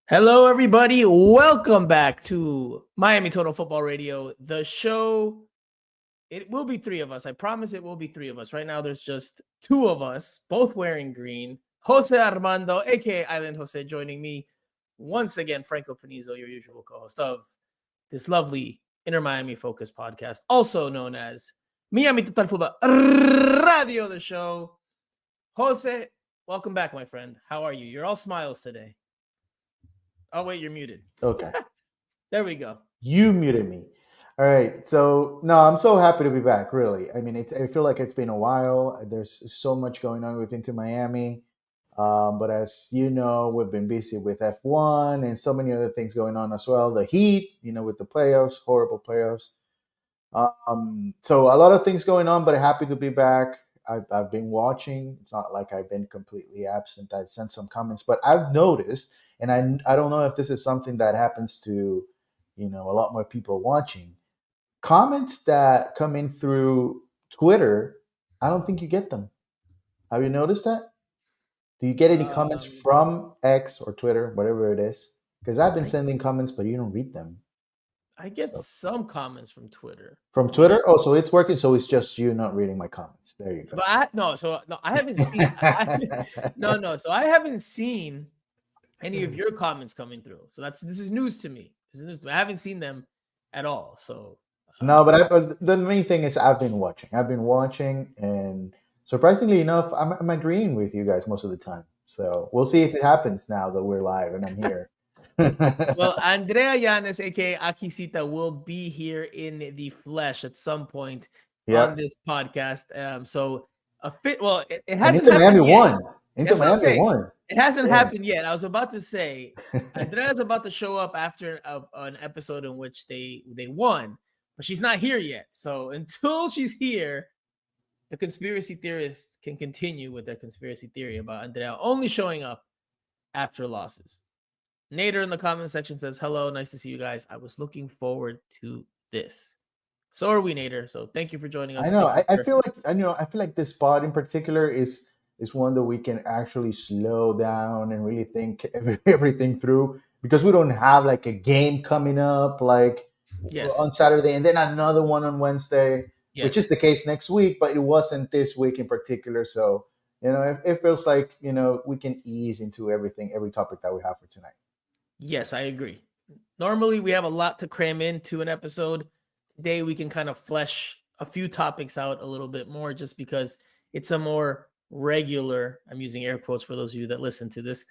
Hello, everybody. Welcome back to Miami Total Football Radio, the show. It will be three of us. I promise it will be three of us. Right now, there's just two of us, both wearing green. Jose Armando, aka Island Jose, joining me once again. Franco Panizo, your usual co-host of this lovely Inter Miami Focus podcast, also known as Miami Total Football Radio, the show. Jose, welcome back, my friend. How are you? You're all smiles today. Oh, wait, you're muted. Okay. There we go. You muted me. All right. So, no, I'm so happy to be back, really. I mean, I feel like it's been a while. There's so much going on with Inter Miami. But as you know, we've been busy with F1 and so many other things going on as well. The Heat, with the playoffs, horrible playoffs. So a lot of things going on, but happy to be back. I've been watching. It's not like I've been completely absent. I've sent some comments, but I've noticed, and I don't know if this is something that happens to, a lot more people watching. Comments that come in through Twitter, I don't think you get them. Have you noticed that? Do you get any comments from X or Twitter, whatever it is? Because I've been sending comments, but you don't read them. I get some comments from Twitter. From Twitter? Oh, so it's working. So it's just you not reading my comments. There you go. But I haven't seen. So I haven't seen any of your comments coming through. So this is news to me. I haven't seen them at all. So no, but the main thing is I've been watching, and surprisingly enough, I'm agreeing with you guys most of the time. So we'll see if it happens now that we're live and I'm here. Well, Andrea Llanes, aka Akisita, will be here in the flesh at some point on this podcast. It hasn't happened Miami yet. won. Miami won. It hasn't happened yet. I was about to say, Andrea's about to show up after an episode in which they won, but she's not here yet. So until she's here, the conspiracy theorists can continue with their conspiracy theory about Andrea only showing up after losses. Nader in the comment section says, hello, nice to see you guys. I was looking forward to this. So are we, Nader. So thank you for joining us. I know. I feel like this spot in particular is one that we can actually slow down and really think everything through, because we don't have like a game coming up on Saturday and then another one on Wednesday, which is the case next week, but it wasn't this week in particular. So, it feels like, we can ease into every topic that we have for tonight. Yes, I agree. Normally we have a lot to cram into an episode. Today we can kind of flesh a few topics out a little bit more, just because it's a more regular, I'm using air quotes for those of you that listen to this,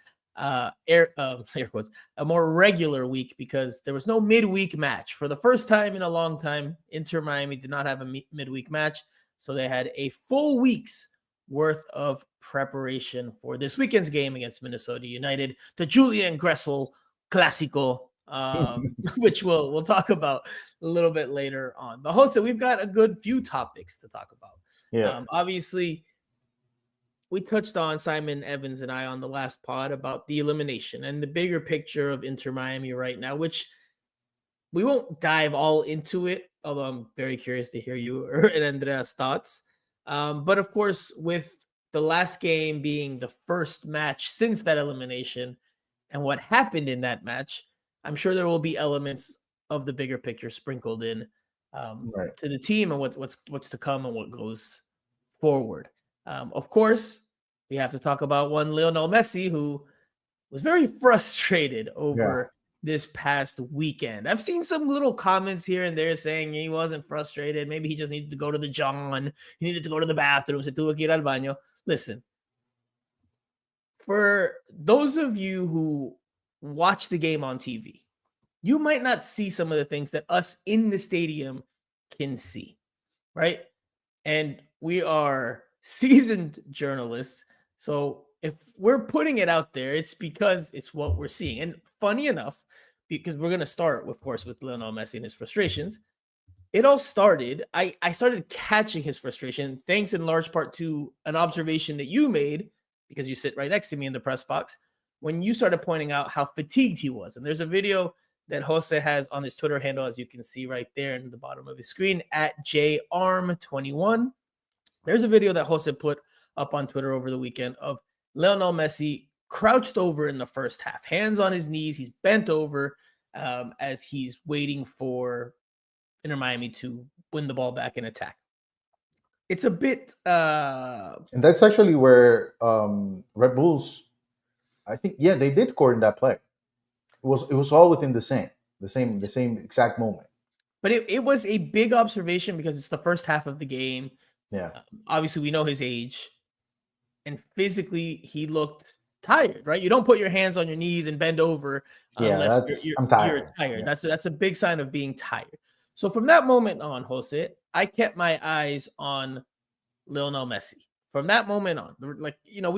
air quotes, a more regular week, because there was no midweek match. For the first time in a long time, Inter Miami did not have a midweek match. So they had a full week's worth of preparation for this weekend's game against Minnesota United, the Julian Gressel Clásico, which we'll talk about a little bit later on. But Jose, we've got a good few topics to talk about. Yeah. Obviously, we touched on, Simon Evans and I, on the last pod about the elimination and the bigger picture of Inter Miami right now, which we won't dive all into it, although I'm very curious to hear you and Andrea's thoughts. But of course, with the last game being the first match since that elimination and what happened in that match, I'm sure there will be elements of the bigger picture sprinkled in to the team and what's to come and what goes forward. Of course, we have to talk about one Lionel Messi, who was very frustrated over this past weekend. I've seen some little comments here and there saying he wasn't frustrated. Maybe he just needed to go to the John. He needed to go to the bathroom. Se tuvo que ir al baño. Listen, for those of you who watch the game on TV, you might not see some of the things that us in the stadium can see, right? And we are seasoned journalists. So if we're putting it out there, it's because it's what we're seeing. And funny enough, because we're going to start, of course, with Lionel Messi and his frustrations. It all started, I started catching his frustration, thanks in large part to an observation that you made, because you sit right next to me in the press box, when you started pointing out how fatigued he was. And there's a video that Jose has on his Twitter handle, as you can see right there in the bottom of his screen, at JARM21. There's a video that Jose put up on Twitter over the weekend of Lionel Messi crouched over in the first half, hands on his knees. He's bent over as he's waiting for Inter Miami to win the ball back and attack. It's a bit And that's actually where Red Bulls, I think, yeah, they did score in that play. It was all within the same exact moment. but it was a big observation because it's the first half of the game. Yeah. Obviously, we know his age, and physically he looked tired, right? You don't put your hands on your knees and bend over unless I'm tired. You're tired. Yeah. That's a big sign of being tired. So from that moment on, Jose, I kept my eyes on Lionel Messi. From that moment on, like,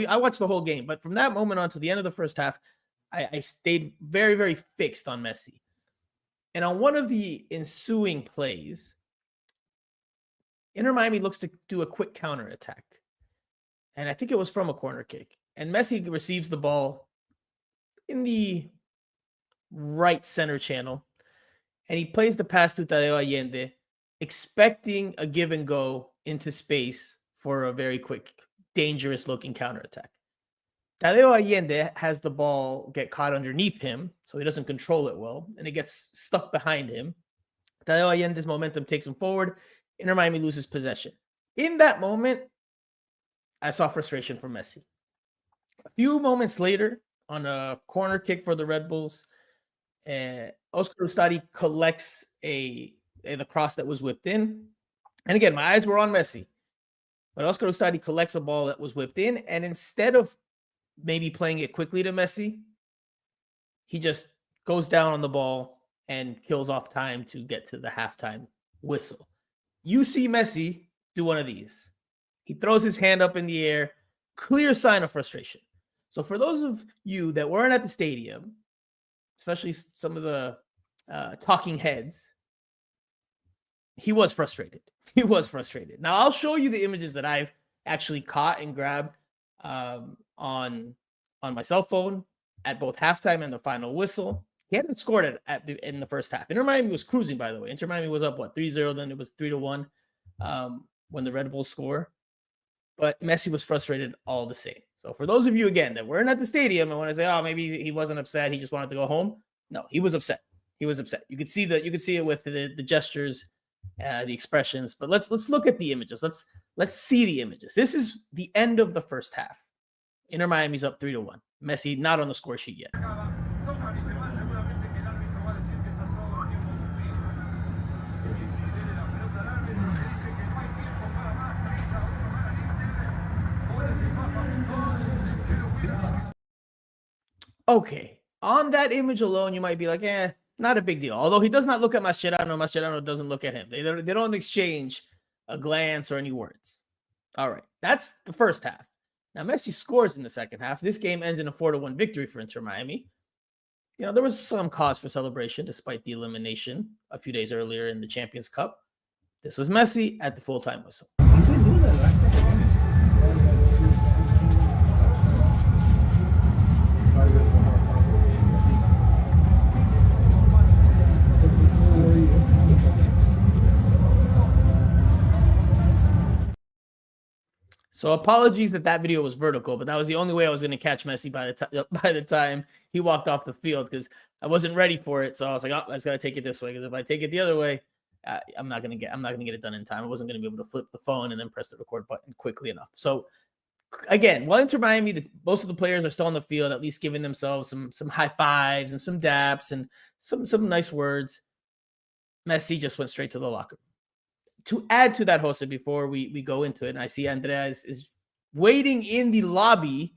I watched the whole game, but from that moment on to the end of the first half, I stayed very, very fixed on Messi. And on one of the ensuing plays, Inter Miami looks to do a quick counterattack. And I think it was from a corner kick. And Messi receives the ball in the right center channel. And he plays the pass to Tadeo Allende, expecting a give and go into space for a very quick, dangerous-looking counterattack. Tadeo Allende has the ball get caught underneath him, so he doesn't control it well, and it gets stuck behind him. Tadeo Allende's momentum takes him forward. Inter Miami loses possession. In that moment, I saw frustration from Messi. A few moments later, on a corner kick for the Red Bulls, Oscar Ustari collects the cross that was whipped in. And again, my eyes were on Messi. But Oscar Ustari collects a ball that was whipped in, and instead of maybe playing it quickly to Messi, he just goes down on the ball and kills off time to get to the halftime whistle. You see Messi do one of these. He throws his hand up in the air, clear sign of frustration. So for those of you that weren't at the stadium, especially some of the talking heads, he was frustrated. He was frustrated. Now, I'll show you the images that I've actually caught and grabbed on my cell phone at both halftime and the final whistle. He hadn't scored in the first half. Inter Miami was cruising, by the way. Inter Miami was up, 3-0, then it was 3-1 when the Red Bulls score. But Messi was frustrated all the same. So for those of you, again, that weren't at the stadium and want to say, oh, maybe he wasn't upset, he just wanted to go home. No, he was upset. He was upset. You could see it with the gestures, the expressions. But let's look at the images. Let's see the images. This is the end of the first half. Inter Miami's up 3-1. Messi not on the score sheet yet. Okay, on that image alone, you might be like, not a big deal. Although he does not look at Mascherano, Mascherano doesn't look at him. They don't exchange a glance or any words. All right, that's the first half. Now, Messi scores in the second half. This game ends in a 4-1 victory for Inter Miami. There was some cause for celebration despite the elimination a few days earlier in the Champions Cup. This was Messi at the full-time whistle. So apologies that video was vertical, but that was the only way I was going to catch Messi by the time he walked off the field, because I wasn't ready for it. So I was like, I just got to take it this way, because if I take it the other way, I'm not going to get it done in time. I wasn't going to be able to flip the phone and then press the record button quickly enough. So again, while Inter Miami, most of the players are still on the field, at least giving themselves some high fives and some daps and some nice words, Messi just went straight to the locker room. To add to that, Jose, before we go into it, and I see Andrea is waiting in the lobby,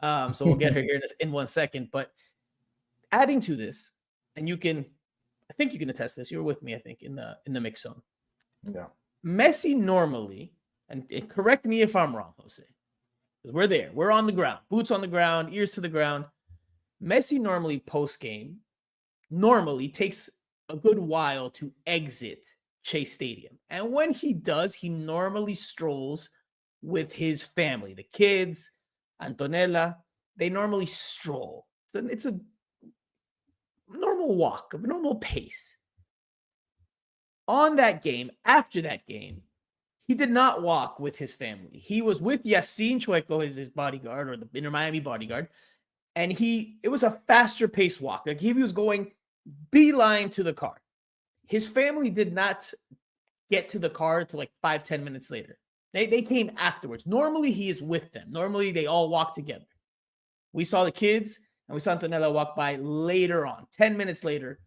so we'll get her here in 1 second. But adding to this, and I think you can attest this. You were with me, I think, in the mix zone. Yeah. Messi normally, and correct me if I'm wrong, Jose, because we're there. We're on the ground, boots on the ground, ears to the ground. Messi normally post-game takes a good while to exit Chase Stadium. And when he does, he normally strolls with his family, the kids, Antonella. They normally stroll. It's a normal walk, a normal pace. On that game, after that game, he did not walk with his family. He was with Yacine Chueco, his bodyguard, or the Inter Miami bodyguard, and it was a faster pace walk. Like he was going beeline to the car. His family did not get to the car until like 5-10 minutes later. They came afterwards. Normally he is with them. Normally they all walk together. We saw the kids and we saw Antonella walk by later on, 10 minutes later,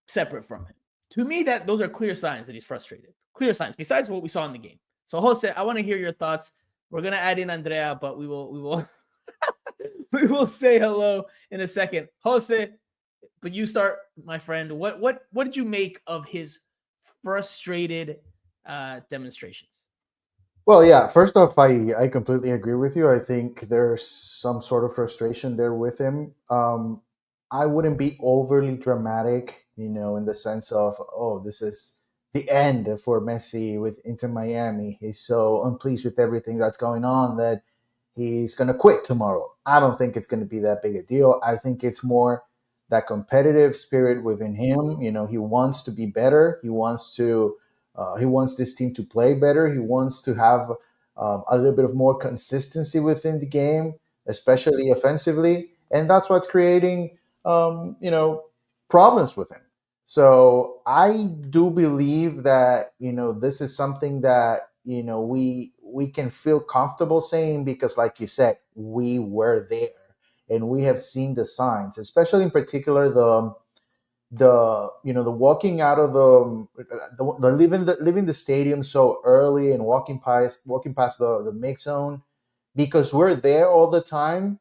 separate from him. To me, those are clear signs that he's frustrated. Clear signs, besides what we saw in the game. So Jose, I want to hear your thoughts. We're gonna add in Andrea, but we will we will say hello in a second. Jose, but you start, my friend. What did you make of his frustrated demonstrations? Well, yeah. First off, I completely agree with you. I think there's some sort of frustration there with him. I wouldn't be overly dramatic, in the sense of, oh, this is the end for Messi with Inter Miami. He's so unpleased with everything that's going on that he's going to quit tomorrow. I don't think it's going to be that big a deal. I think it's more that competitive spirit within him. He wants to be better. He wants this team to play better. He wants to have a little bit of more consistency within the game, especially offensively, and that's what's creating problems with him. So I do believe that this is something that we can feel comfortable saying, because, like you said, we were there and we have seen the signs, especially in particular the walking out of the leaving the stadium so early and walking past the mix zone, because we're there all the time.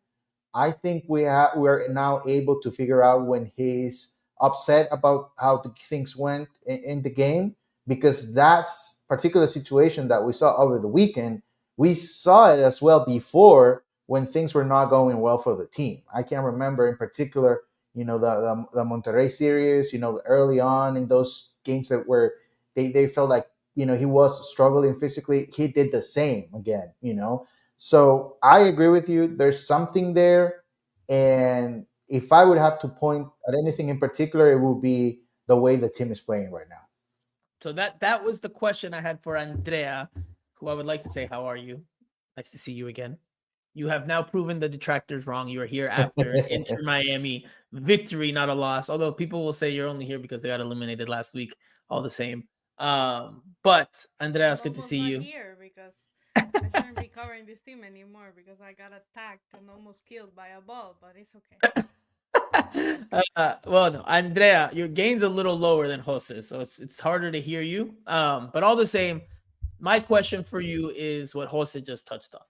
I think we're now able to figure out when he's upset about how the things went in the game, because that's particular situation that we saw over the weekend. We saw it as well before, when things were not going well for the team. I can remember in particular, the Monterrey series, early on in those games that were they felt like he was struggling physically. He did the same again. So I agree with you. There's something there. And if I would have to point at anything in particular, it would be the way the team is playing right now. So that was the question I had for Andrea, who I would like to say, how are you? Nice to see you again. You have now proven the detractors wrong. You are here after an Inter Miami victory, not a loss. Although people will say you're only here because they got eliminated last week. All the same. But Andrea, it's good to see you. Here because I shouldn't be covering this team anymore because I got attacked and almost killed by a ball, but it's okay. Well, no, Andrea, your gain's a little lower than Jose, so it's harder to hear you. But all the same, my question for you is what Jose just touched on.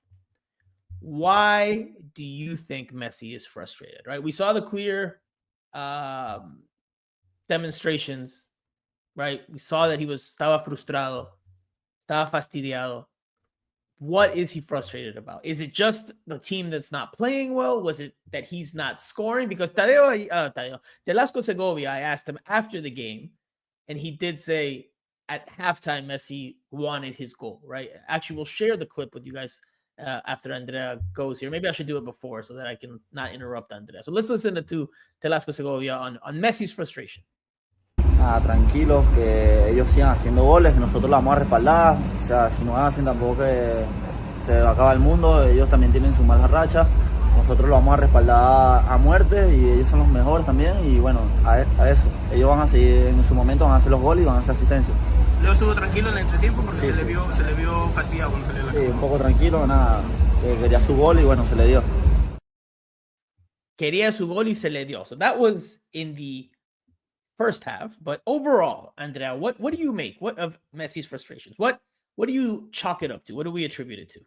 Why do you think Messi is frustrated? Right, we saw the clear demonstrations. Right, we saw that he estaba frustrado, estaba fastidiado. What is he frustrated about? Is it just the team that's not playing well? Was it that he's not scoring? Because Velasco Segovia, I asked him after the game, and he did say at halftime Messi wanted his goal, right? Actually, we'll share the clip with you guys after Andrea goes here. Maybe I should do it before so that I can not interrupt Andrea. So let's listen to Velasco Segovia on Messi's frustration. Tranquilos, que ellos sigan haciendo goles, que nosotros la vamos a respaldar. O sea, si no hacen tampoco que se acaba el mundo, ellos también tienen su mala racha. Nosotros lo vamos a respaldar a muerte y ellos son los mejores también. Y bueno, a eso. Ellos van a seguir en su momento, van a hacer los goles y van a hacer asistencia. ¿Leo estuvo tranquilo en el entretiempo? Porque sí, se le vio fastidiado cuando salió la Sí, un poco tranquilo, nada. Quería su gol y bueno, se le dio. Quería su gol y se le dio. So that was in the first half, but overall, Andrea, what do you make of Messi's frustrations? What do you chalk it up to? What do we attribute it to?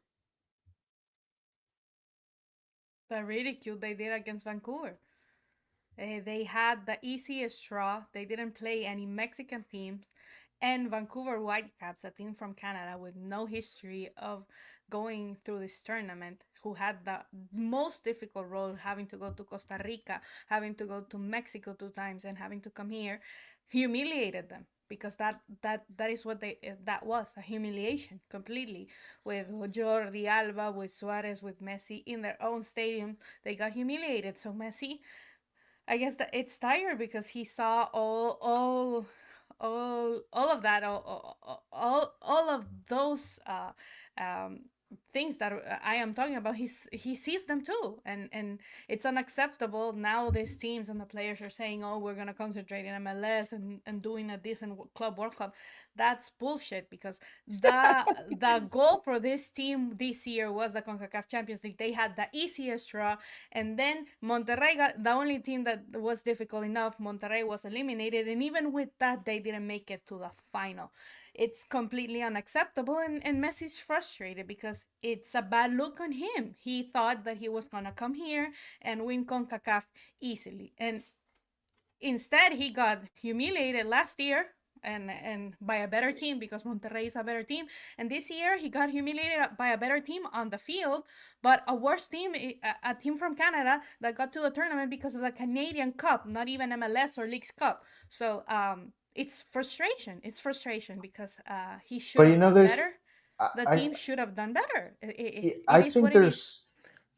The ridicule they did against Vancouver. They had the easiest draw. They didn't play any Mexican teams. And Vancouver Whitecaps, a team from Canada with no history of going through this tournament, who had the most difficult role, having to go to Costa Rica, having to go to Mexico 2 times, and having to come here, humiliated them, because that is what that was, a humiliation completely, with Jordi Alba, with Suarez, with Messi in their own stadium. They got humiliated. So Messi, I guess that it's tired because he saw all of that, all of those things that I am talking about, he sees them too, and it's unacceptable now. These teams and the players are saying, "Oh, we're gonna concentrate in MLS and doing a decent club World Cup." That's bullshit because the goal for this team this year was the CONCACAF Champions League. They had the easiest draw, and then Monterrey got the only team that was difficult enough. Monterrey was eliminated, and even with that, they didn't make it to the final. It's completely unacceptable, and Messi's frustrated because it's a bad look on him. He thought that he was gonna come here and win CONCACAF easily, and instead he got humiliated last year and by a better team because Monterrey is a better team. And this year he got humiliated by a better team on the field, but a worse team, a team from Canada that got to the tournament because of the Canadian Cup, not even MLS or Leagues Cup. So it's frustration. It's frustration because he should But you have know, done better. I The I, team should have done better. It I is think what it is.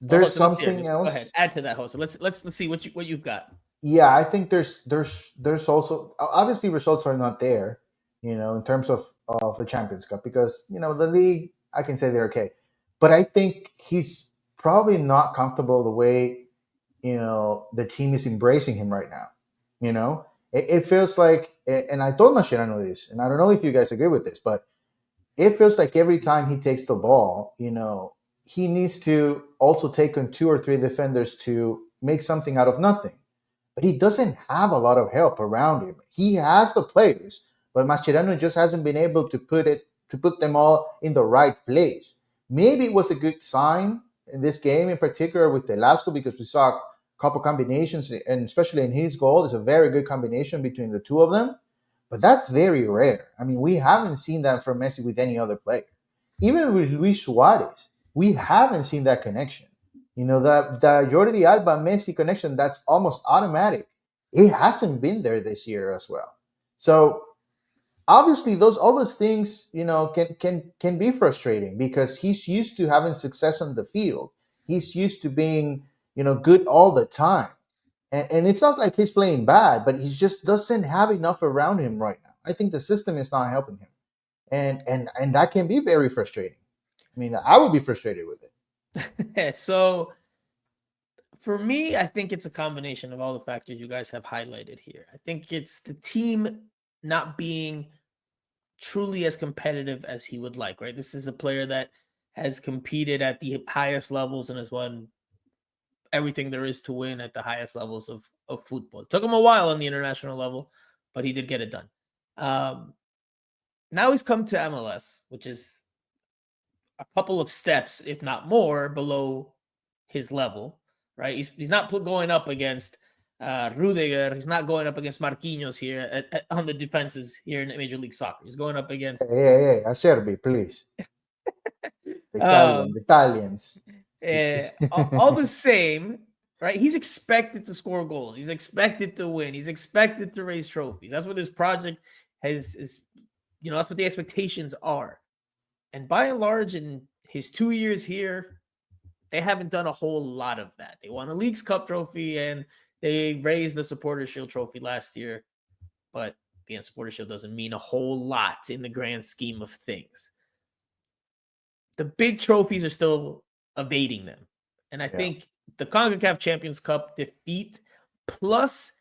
Well, there's Jose, let's hear it. something Just go ahead. else. Add to that, Jose. Let's see what you've got. Yeah, I think there's also obviously results are not there, in terms of the Champions Cup, because the league, I can say they're okay, but I think he's probably not comfortable the way the team is embracing him right now. It feels like, and I told Mascherano this, and I don't know if you guys agree with this, but it feels like every time he takes the ball, he needs to also take on two or three defenders to make something out of nothing. But he doesn't have a lot of help around him. He has the players, but Mascherano just hasn't been able to put them all in the right place. Maybe it was a good sign in this game in particular with Velasco, because we saw a couple combinations, and especially in his goal, there's a very good combination between the two of them. But that's very rare. I mean, we haven't seen that from Messi with any other player. Even with Luis Suarez, we haven't seen that connection. The Jordi Alba Messi connection, that's almost automatic. It hasn't been there this year as well. So obviously all those things, can be frustrating because he's used to having success on the field. He's used to being, good all the time. And it's not like he's playing bad, but he just doesn't have enough around him right now. I think the system is not helping him. And that can be very frustrating. I mean, I would be frustrated with it. So for me, I think it's a combination of all the factors you guys have highlighted here. I think it's the team not being truly as competitive as he would like, right? This is a player that has competed at the highest levels and has won everything there is to win at the highest levels of football. It took him a while on the international level, but he did get it done. Now he's come to MLS, which is a couple of steps, if not more, below his level, right? He's not going up against Rudiger. He's not going up against Marquinhos here on the defenses here in Major League Soccer. He's going up against Hey, Acerbi, please. The Italians. all the same, right? He's expected to score goals. He's expected to win. He's expected to raise trophies. That's what this project is. That's what the expectations are. And by and large, in his 2 years here, they haven't done a whole lot of that. They won a Leagues Cup trophy and they raised the Supporters Shield trophy last year. But the Supporters Shield doesn't mean a whole lot in the grand scheme of things. The big trophies are still evading them. And I think the CONCACAF Champions Cup defeat plus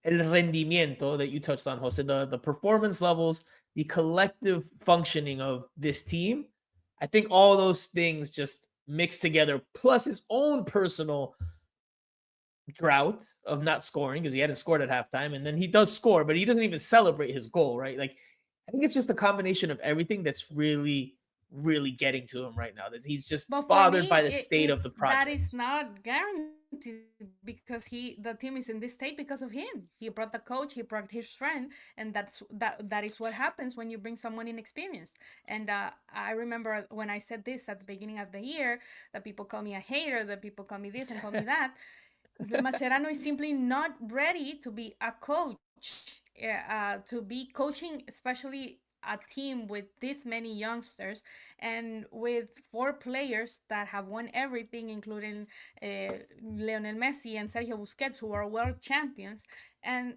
el rendimiento that you touched on, Jose, the performance levels, the collective functioning of this team, I think all those things just mixed together, plus his own personal drought of not scoring because he hadn't scored at halftime. And then he does score, but he doesn't even celebrate his goal, right? Like, I think it's just a combination of everything that's really getting to him right now, that he's just bothered by the state of the project. That is not guaranteed because the team is in this state because of him. He brought the coach, he brought his friend, and that is what happens when you bring someone inexperienced. And I remember when I said this at the beginning of the year, that people call me a hater, that people call me this and call me that. Mascherano is simply not ready to be a coach, to be coaching, especially a team with this many youngsters and with 4 players that have won everything, including Lionel Messi and Sergio Busquets, who are world champions. And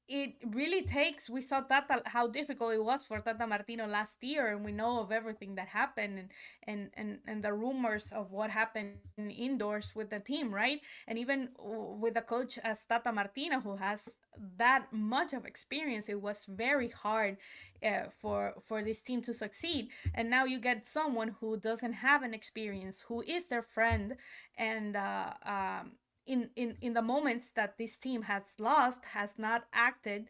it really takes. We saw Tata, how difficult it was for Tata Martino last year, and we know of everything that happened, and the rumors of what happened indoors with the team, right? And even with a coach as Tata Martino, who has that much of experience, it was very hard for this team to succeed. And now you get someone who doesn't have an experience, who is their friend, and in the moments that this team has lost, has not acted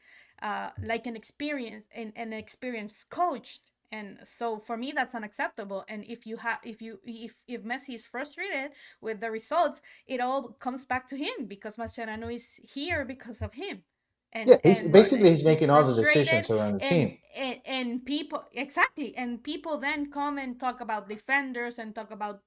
like an experienced coach. And so for me, that's unacceptable. And if Messi is frustrated with the results, it all comes back to him, because Mascherano is here because of him. Yeah, and he's and basically he's he's making all the frustrated, decisions around the team. and people, exactly, and people then come and talk about defenders and talk about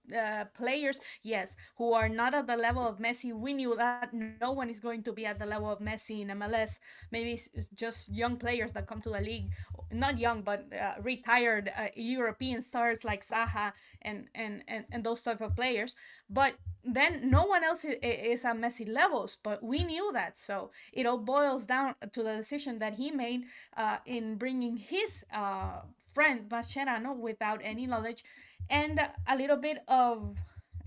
players, yes, who are not at the level of Messi. We knew that no one is going to be at the level of Messi in MLS. Maybe it's just young players that come to the league, not young, but retired European stars like Saha and those type of players. But then no one else is at Messi levels, but we knew that. So it all boils down to the decision that he made in bringing his friend Mascherano without any knowledge, and a little bit of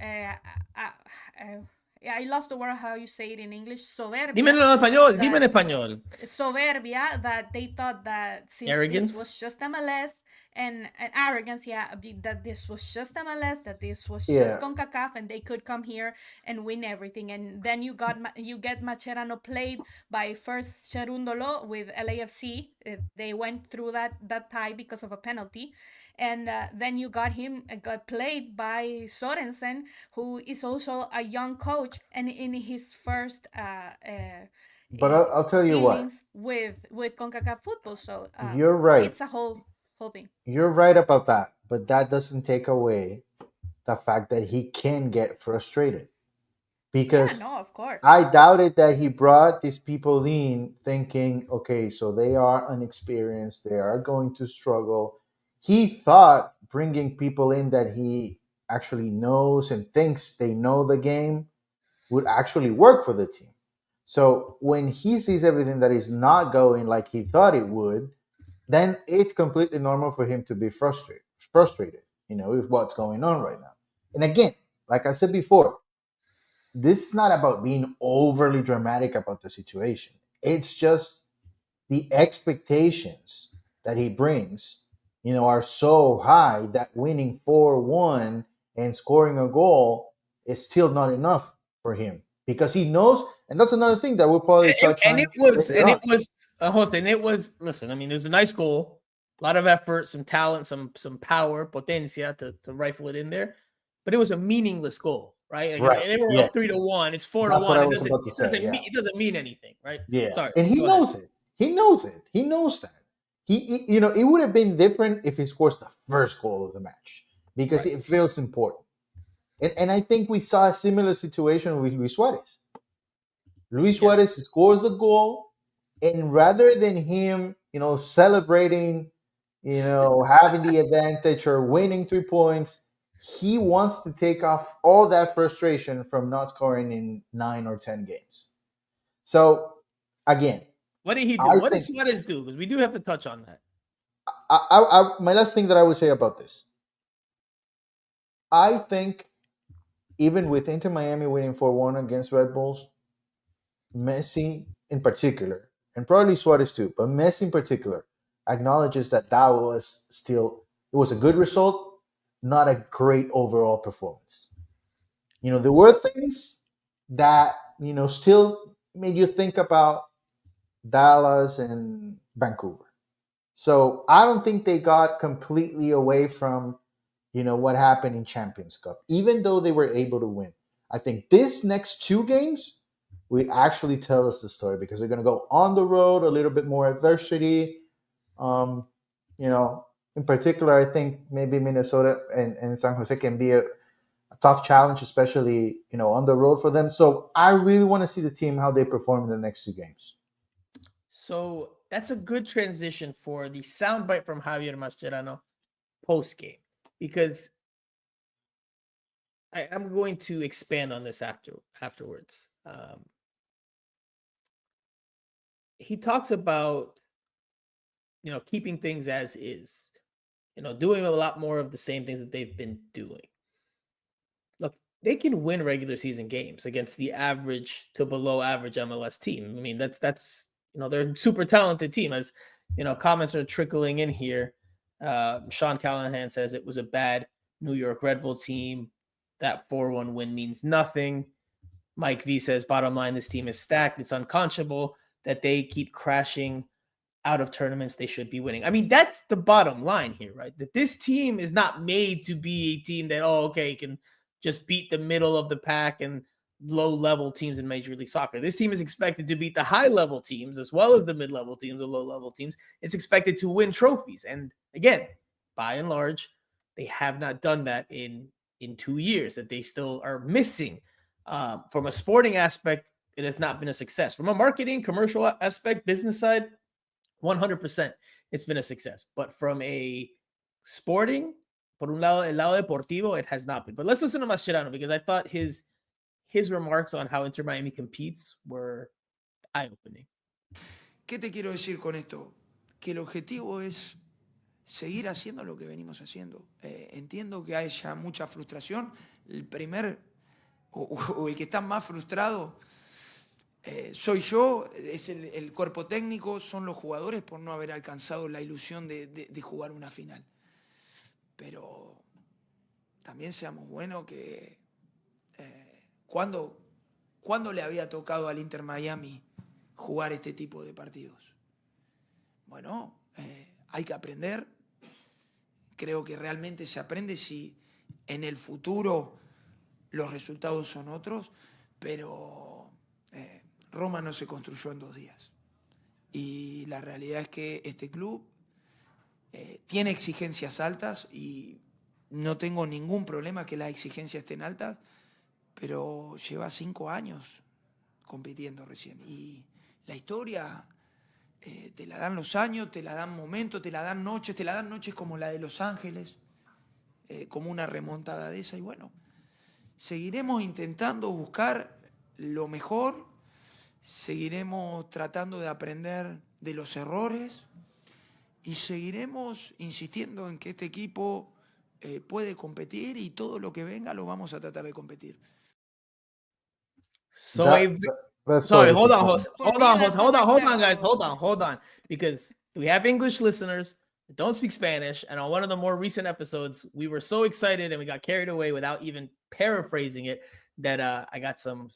uh, uh, uh, I lost the word, how you say it in English, soberbia, Dímelo en español, dime en that español. soberbia, that they thought that since this was Arrogance. just MLS, and arrogance, yeah, that this was just MLS, that this was just Yeah, CONCACAF, and they could come here and win everything. And then you get Mascherano played by first Cherundolo with LAFC. They went through that tie because of a penalty. And then you got him got played by Sorensen, who is also a young coach, and in his first but I'll tell you what, dealings with CONCACAF football. So you're right. it's a whole thing. You're right about that, but that doesn't take away the fact that he can get frustrated Yeah, because no, of course. I doubted that he brought these people in thinking, okay, so they are unexperienced, they are going to struggle. He thought bringing people in that he actually knows and thinks they know the game would actually work for the team. So when he sees everything that is not going like he thought it would, then it's completely normal for him to be frustrated, with what's going on right now. And again, like I said before, this is not about being overly dramatic about the situation. It's just the expectations that he brings, are so high that winning 4-1 and scoring a goal is still not enough for him because he knows, and that's another thing that we'll probably touch And on it was, later on. and it was, listen, I mean, it was a nice goal, a lot of effort, some talent, some power, potencia to rifle it in there, but it was a meaningless goal, right? Like, Right. they were up Yes. 3-1. It's 4 to That's what 1. I It was doesn't about to it say. doesn't Yeah. mean it doesn't mean anything, right? Yeah. Sorry, And he go ahead. knows it. He knows it. He knows that. It would have been different if he scores the first goal of the match because Right. it feels important. And I think we saw a similar situation with Luis Suarez. Luis Suarez scores a goal, and rather than him, celebrating, having the advantage or winning 3 points, he wants to take off all that frustration from not scoring in 9 or 10 games. So again, What did he do? I What did think Suarez do? Because we do have to touch on that. my last thing that I would say about this, I think even with Inter Miami winning 4-1 against Red Bulls, Messi in particular, and probably Suarez too, but Messi in particular, acknowledges that it was a good result, not a great overall performance. There were things that, still made you think about Dallas and Vancouver. So I don't think they got completely away from, what happened in Champions Cup, even though they were able to win. I think this next 2 games will actually tell us the story because they're going to go on the road, a little bit more adversity. Um, in particular, I think maybe Minnesota and San Jose can be a tough challenge, especially, on the road for them. So I really want to see the team, how they perform in the next 2 games. So that's a good transition for the soundbite from Javier Mascherano post game, because I'm going to expand on this afterwards. he talks about, keeping things as is, doing a lot more of the same things that they've been doing. Look, they can win regular season games against the average to below average MLS team. I mean, that's they're a super talented team. As comments are trickling in here. Sean Callahan says it was a bad New York Red Bull team. That 4-1 win means nothing. Mike V says, bottom line, this team is stacked. It's unconscionable that they keep crashing out of tournaments they should be winning. I mean, that's the bottom line here, right? That this team is not made to be a team that, can just beat the middle of the pack and low-level teams in Major League Soccer. This team is expected to beat the high-level teams as well as the mid-level teams or low-level teams. It's expected to win trophies. And again, by and large, they have not done that in 2 years, that they still are missing. From a sporting aspect, it has not been a success. From a marketing, commercial aspect, business side, 100% it's been a success. But from a sporting, por un lado, el lado deportivo, it has not been. But let's listen to Mascherano, because I thought his remarks on how Inter Miami competes were eye-opening. ¿Qué te quiero decir con esto? Que el objetivo es seguir haciendo lo que venimos haciendo. Entiendo que haya mucha frustración. El primer, o el que está más frustrado, soy yo, es el cuerpo técnico, son los jugadores por no haber alcanzado la ilusión de jugar una final. Pero también seamos buenos que ¿cuándo le había tocado al Inter Miami jugar este tipo de partidos? Bueno, hay que aprender. Creo que realmente se aprende si en el futuro los resultados son otros, pero Roma no se construyó en 2 días. Y la realidad es que este club tiene exigencias altas y no tengo ningún problema que las exigencias estén altas, pero lleva 5 años compitiendo recién. Y la historia te la dan los años, te la dan momentos, te la dan noches como la de Los Ángeles, como una remontada de esa. Y bueno, seguiremos intentando buscar lo mejor, seguiremos tratando de aprender de los errores y seguiremos insistiendo en que este equipo puede competir y todo lo que venga lo vamos a tratar de competir. So That's sorry, so hold on, disappointing. guys, hold on, because we have English listeners that don't speak Spanish, and on one of the more recent episodes, we were so excited and we got carried away without even paraphrasing it that I got some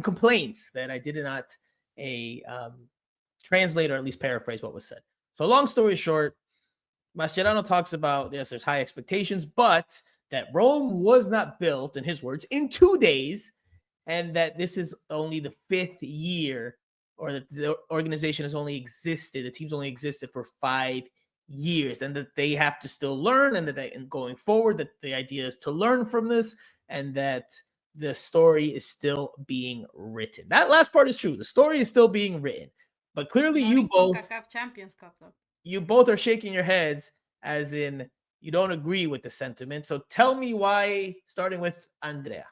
complaints that I did not translate or at least paraphrase what was said. So long story short, Mascherano talks about, yes, there's high expectations, but that Rome was not built, in his words, in 2 days, and that this is only the 5th year, or that the organization has only existed, the team's only existed for 5 years, and that they have to still learn, and and going forward, that the idea is to learn from this, and that the story is still being written. That last part is true. The story is still being written, but clearly you both are shaking your heads as in you don't agree with the sentiment. So tell me why, starting with Andrea.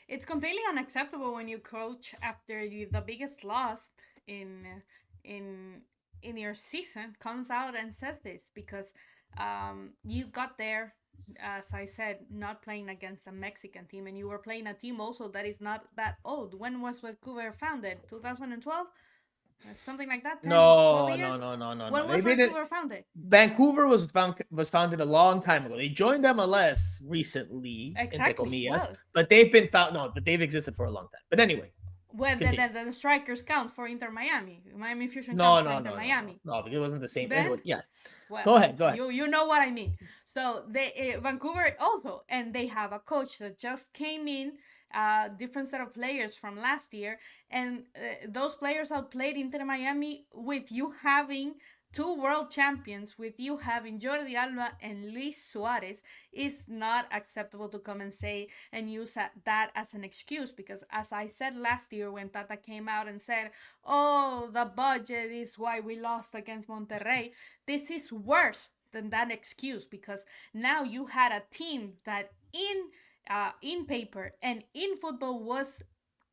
It's completely unacceptable when you coach after the biggest loss in your season comes out and says this, because you got there, as I said, not playing against a Mexican team, and you were playing a team also that is not that old. When was Vancouver founded? 2012? Something like that? 10, No. When was Vancouver founded? Vancouver was founded a long time ago. They joined MLS recently, exactly. But they've been but they've existed for a long time. But anyway. Well, then the strikers count for Inter Miami. Miami Fusion counts for Inter Miami. No, because it wasn't the same. Then, anyway, yeah. Well, go ahead. You know what I mean. So they Vancouver also, and they have a coach that just came in, different set of players from last year, and those players outplayed Inter Miami with you having 2 world champions, with you having Jordi Alba and Luis Suarez. Is not acceptable to come and say and use that as an excuse, because as I said last year when Tata came out and said, oh, the budget is why we lost against Monterrey, this is worse than that excuse, because now you had a team that in paper and in football was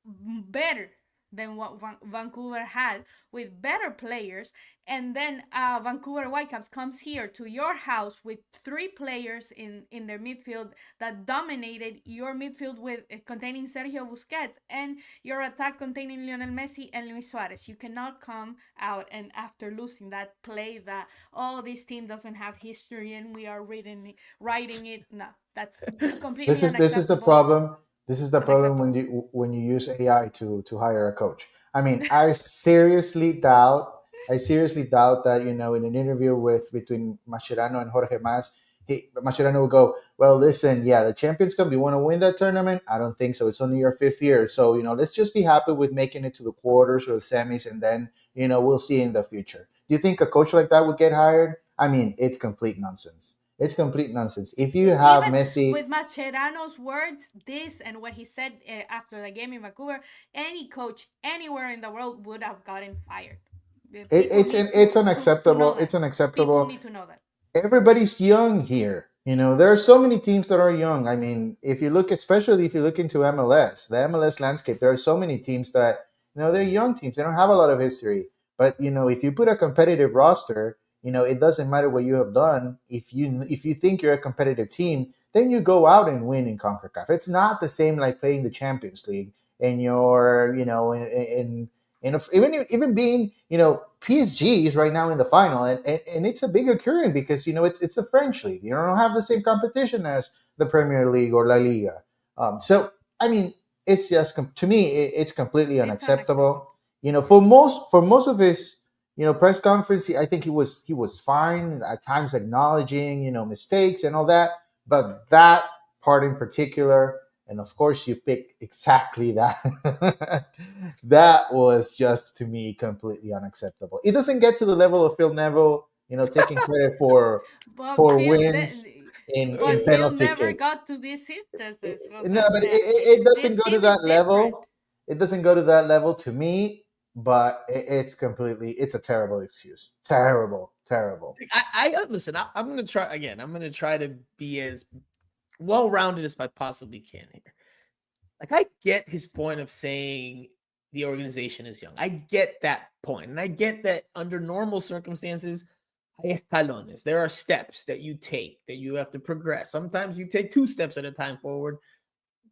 better than what Vancouver had with better players. And then Vancouver Whitecaps comes here to your house with 3 players in their midfield that dominated your midfield with containing Sergio Busquets and your attack containing Lionel Messi and Luis Suarez. You cannot come out and after losing that play that, oh, this team doesn't have history and we are writing it. No, that's completely This is the unacceptable. problem. This is the problem Unacceptable. when you use AI to hire a coach. I mean, I seriously doubt that, you know, in an interview with between Mascherano and Jorge Mas, Mascherano will go, well, listen, yeah, the Champions Cup, you want to win that tournament? I don't think so. It's only your 5th year, so, you know, let's just be happy with making it to the quarters or the semis, and then, you know, we'll see in the future. Do you think a coach like that would get hired? I mean, it's complete nonsense. It's complete nonsense. If you have Even Messi, with Mascherano's words, this and what he said after the game in Vancouver, any coach anywhere in the world would have gotten fired. The people need it's to know unacceptable. It's that. People unacceptable. need to know that. Everybody's young here. You know, there are so many teams that are young. I mean, if you look, especially if you look into MLS, the MLS landscape, there are so many teams that, you know, they're young teams. They don't have a lot of history. But, you know, if you put a competitive roster, you know, it doesn't matter what you have done. If you think you're a competitive team, then you go out and win in CONCACAF. It's not the same like playing the Champions League and you're, you know, even being, you know, PSG is right now in the final, and it's a big occurrence because, you know, it's the French league. You don't have the same competition as the Premier League or La Liga. So I mean, it's just to me, it's completely It's unacceptable. unacceptable. You know, for most of his, you know, press conference, I think he was fine at times, acknowledging, you know, mistakes and all that, but that part in particular, and of course you pick exactly that. That was just to me completely unacceptable. It doesn't get to the level of Phil Neville, you know, taking credit But for Phil, wins in but Phil penalty never kicks. got to these instances. O No, sea, but it doesn't this go to team is that different. level. It doesn't go to that level to me, but it's a terrible excuse. Terrible, terrible. I listen. I'm gonna try again. I'm gonna try to be as well rounded as I possibly can here. Like, I get his point of saying the organization is young. I get that point, and I get that under normal circumstances, hay escalones. There are steps that you take that you have to progress. Sometimes you take 2 steps at a time forward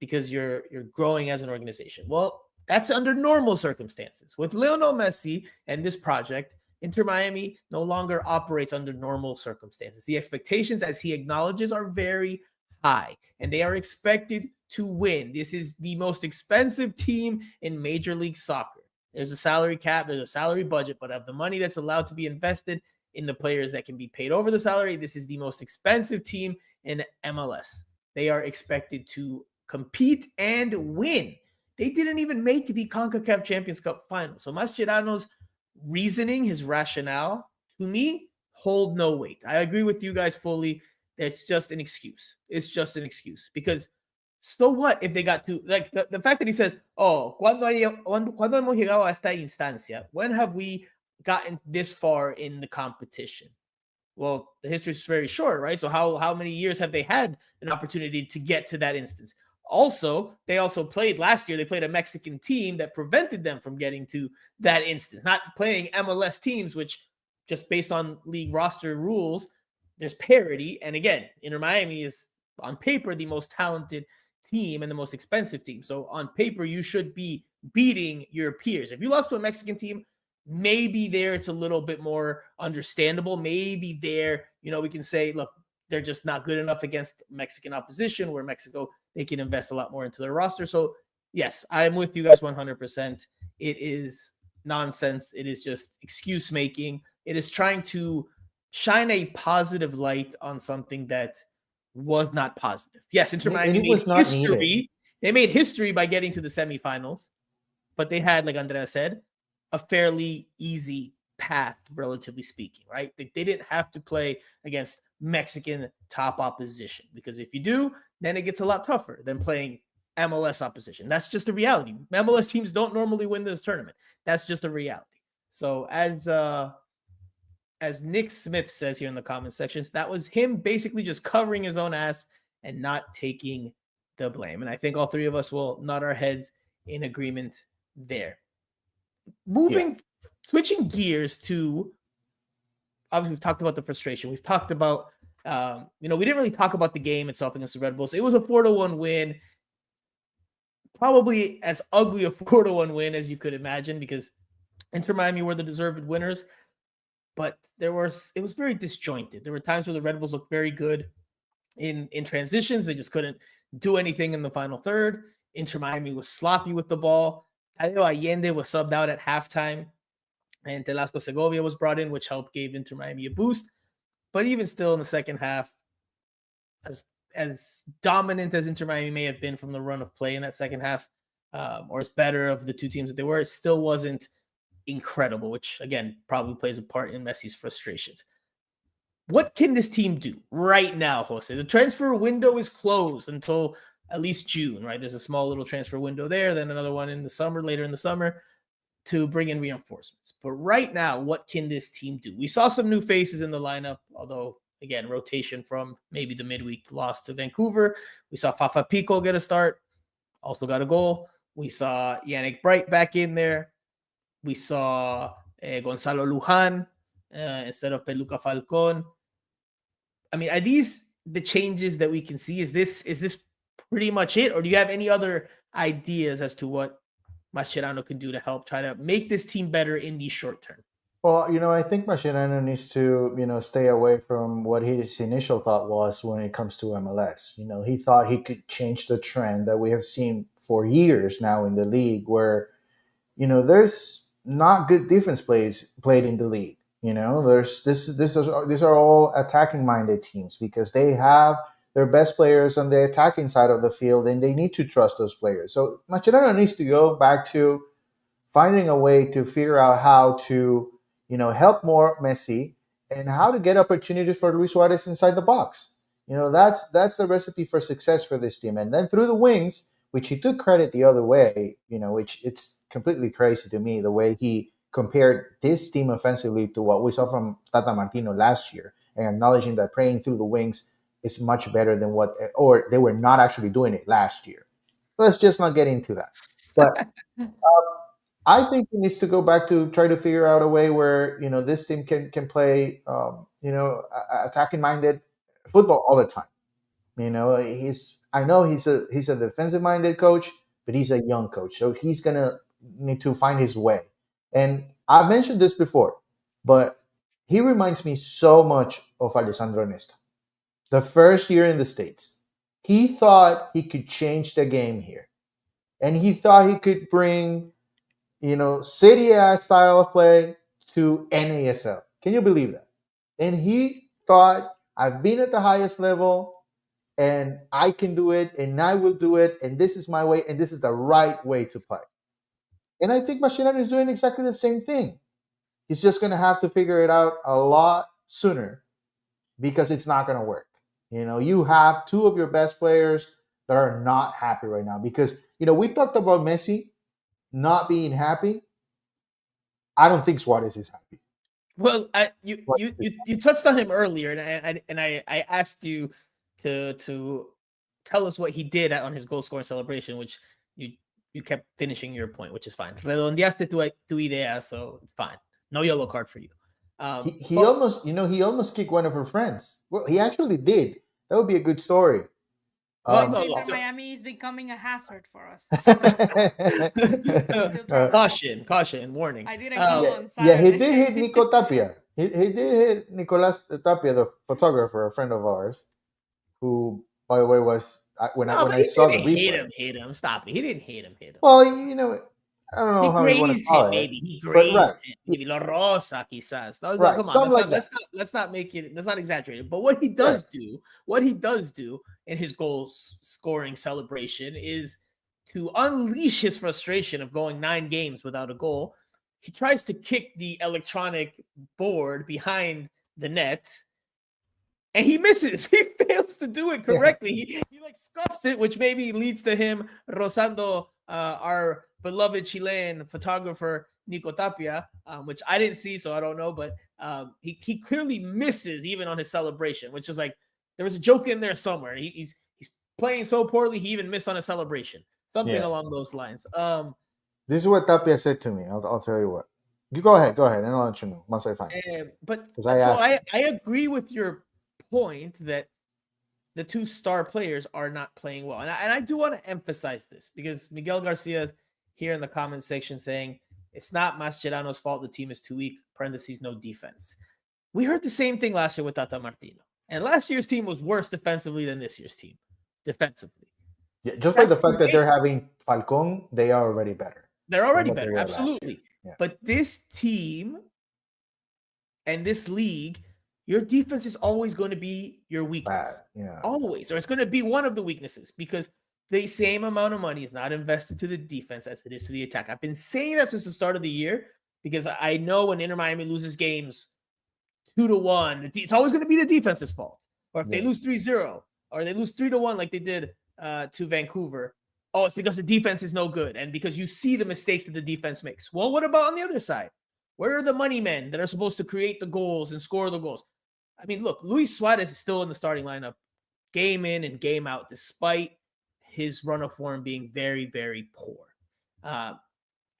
because you're growing as an organization. Well, that's under normal circumstances. With Lionel Messi and this project, Inter Miami no longer operates under normal circumstances. The expectations, as he acknowledges, are very high, and they are expected to win. This is the most expensive team in Major League Soccer. There's a salary cap, there's a salary budget, but of the money that's allowed to be invested in the players that can be paid over the salary, this is the most expensive team in MLS. They are expected to compete and win. They didn't even make the CONCACAF Champions Cup final. So Mascherano's reasoning, his rationale, to me, hold no weight. I agree with you guys fully. It's just an excuse. It's just an excuse. Because so what if they got to, like, the fact that he says, oh, cuando hemos llegado a esta instancia? When have we gotten this far in the competition? Well, the history is very short, right? So how many years have they had an opportunity to get to that instance? Also, they also played last year. They played a Mexican team that prevented them from getting to that instance. Not playing MLS teams, which just based on league roster rules, there's parity. And again, Inter Miami is on paper the most talented team and the most expensive team. So on paper, you should be beating your peers. If you lost to a Mexican team, maybe there it's a little bit more understandable. Maybe there, you know, we can say, look, they're just not good enough against Mexican opposition, where Mexico, they can invest a lot more into their roster. So yes, I'm with you guys 100%. It is nonsense. It is just excuse making. It is trying to shine a positive light on something that was not positive. Yes, Inter And Miami it made was not needed. history. They made history by getting to the semifinals, but they had, like Andrea said, a fairly easy path, relatively speaking, right? They didn't have to play against Mexican top opposition, because if you do, then it gets a lot tougher than playing MLS opposition. That's just the reality. MLS teams don't normally win this tournament. That's just a reality. So as Nick Smith says here in the comment sections, that was him basically just covering his own ass and not taking the blame. And I think all three of us will nod our heads in agreement there. switching gears to, obviously we've talked about the frustration. We've talked about, we didn't really talk about the game itself against the Red Bulls. It was a 4-1 win, probably as ugly a 4-1 win as you could imagine, because Inter Miami were the deserved winners, but it was very disjointed. There were times where the Red Bulls looked very good in transitions. They just couldn't do anything in the final third. Inter Miami was sloppy with the ball. Tadeo Allende was subbed out at halftime, and Telasco Segovia was brought in, which gave Inter Miami a boost. But even still in the second half, as dominant as Inter Miami may have been from the run of play in that second half, or as better of the two teams that they were, it still wasn't incredible, which again probably plays a part in Messi's frustrations. What can this team do right now, Jose? The transfer window is closed until at least June, right? There's a small little transfer window there, then another one in the summer, later in the summer, to bring in reinforcements. But right now, what can this team do? We saw some new faces in the lineup, although, again, rotation from maybe the midweek loss to Vancouver. We saw Fafa Pico get a start, also got a goal. We saw Yannick Bright back in there. We saw Gonzalo Lujan instead of Peluca Falcon. I mean, are these the changes that we can see? Is this pretty much it? Or do you have any other ideas as to what Mascherano can do to help try to make this team better in the short term? Well, I think Mascherano needs to, stay away from what his initial thought was when it comes to MLS. He thought he could change the trend that we have seen for years now in the league where, there's not good defense plays played in the league. These are all attacking-minded teams because they have their best players on the attacking side of the field, and they need to trust those players. So Mascherano needs to go back to finding a way to figure out how to, help more Messi and how to get opportunities for Luis Suarez inside the box. That's the recipe for success for this team. And then through the wings, which he took credit the other way, which it's completely crazy to me, the way he compared this team offensively to what we saw from Tata Martino last year, and acknowledging that playing through the wings is much better than or they were not actually doing it last year. Let's just not get into that. But I think he needs to go back to try to figure out a way where, this team can play, attacking-minded football all the time. I know he's a defensive-minded coach, but he's a young coach. So he's going to need to find his way. And I've mentioned this before, but he reminds me so much of Alessandro Nesta. The first year in the States, he thought he could change the game here. And he thought he could bring, Serie A style of play to NASL. Can you believe that? And he thought, I've been at the highest level, and I can do it, and I will do it, and this is my way, and this is the right way to play. And I think Mascherano is doing exactly the same thing. He's just going to have to figure it out a lot sooner because it's not going to work. You have two of your best players that are not happy right now because, we talked about Messi not being happy. I don't think Suarez is happy. Well, you touched on him earlier, and I asked you to tell us what he did on his goal scoring celebration, which you kept finishing your point, which is fine. Redondeaste tu idea, so it's fine. No yellow card for you. He almost kicked one of her friends. Well, he actually did. That would be a good story. Miami is becoming a hazard for us. Caution, warning. I didn't go on Saturday. Yeah, he did hit Nico Tapia. He did hit Nicolas Tapia, the photographer, a friend of ours, who, by the way, was when I saw the replay. Hit him. Stop it. He didn't hit him. Well, I don't know how you want to call it. Maybe he grazed it. Maybe La Rosa, quizás. Right, come on, let's not make it. Let's not exaggerate it. But what he does do in his goal scoring celebration is to unleash his frustration of going 9 games without a goal. He tries to kick the electronic board behind the net, and he misses. He fails to do it correctly. Yeah. He scuffs it, which maybe leads to him rozando our beloved Chilean photographer Nico Tapia, which I didn't see, so I don't know. But he clearly misses even on his celebration, which is there was a joke in there somewhere. He's playing so poorly he even missed on a celebration, something along those lines. This is what Tapia said to me. I'll tell you what. You go ahead, and I'll let you know once I find it. But 'Cause I so asked him. I agree with your point that the two star players are not playing well. And I do want to emphasize this because Miguel Garcia is here in the comment section saying it's not Mascherano's fault. The team is too weak. Parentheses, no defense. We heard the same thing last year with Tata Martino. And last year's team was worse defensively than this year's team. Defensively. Yeah, just by the That's fact that great. they're having Falcon, they are already better. They're already what they better. were last year. Absolutely. Yeah. But this team and this league, your defense is always going to be your weakness. Bad. Yeah. Always. Or it's going to be one of the weaknesses because the same amount of money is not invested to the defense as it is to the attack. I've been saying that since the start of the year because I know when Inter Miami loses games 2-1, it's always going to be the defense's fault. Or if they lose 3-0 or they lose 3-1 like they did to Vancouver, oh, it's because the defense is no good and because you see the mistakes that the defense makes. Well, what about on the other side? Where are the money men that are supposed to create the goals and score the goals? I mean, look, Luis Suarez is still in the starting lineup game in and game out, despite his run of form being very, very poor.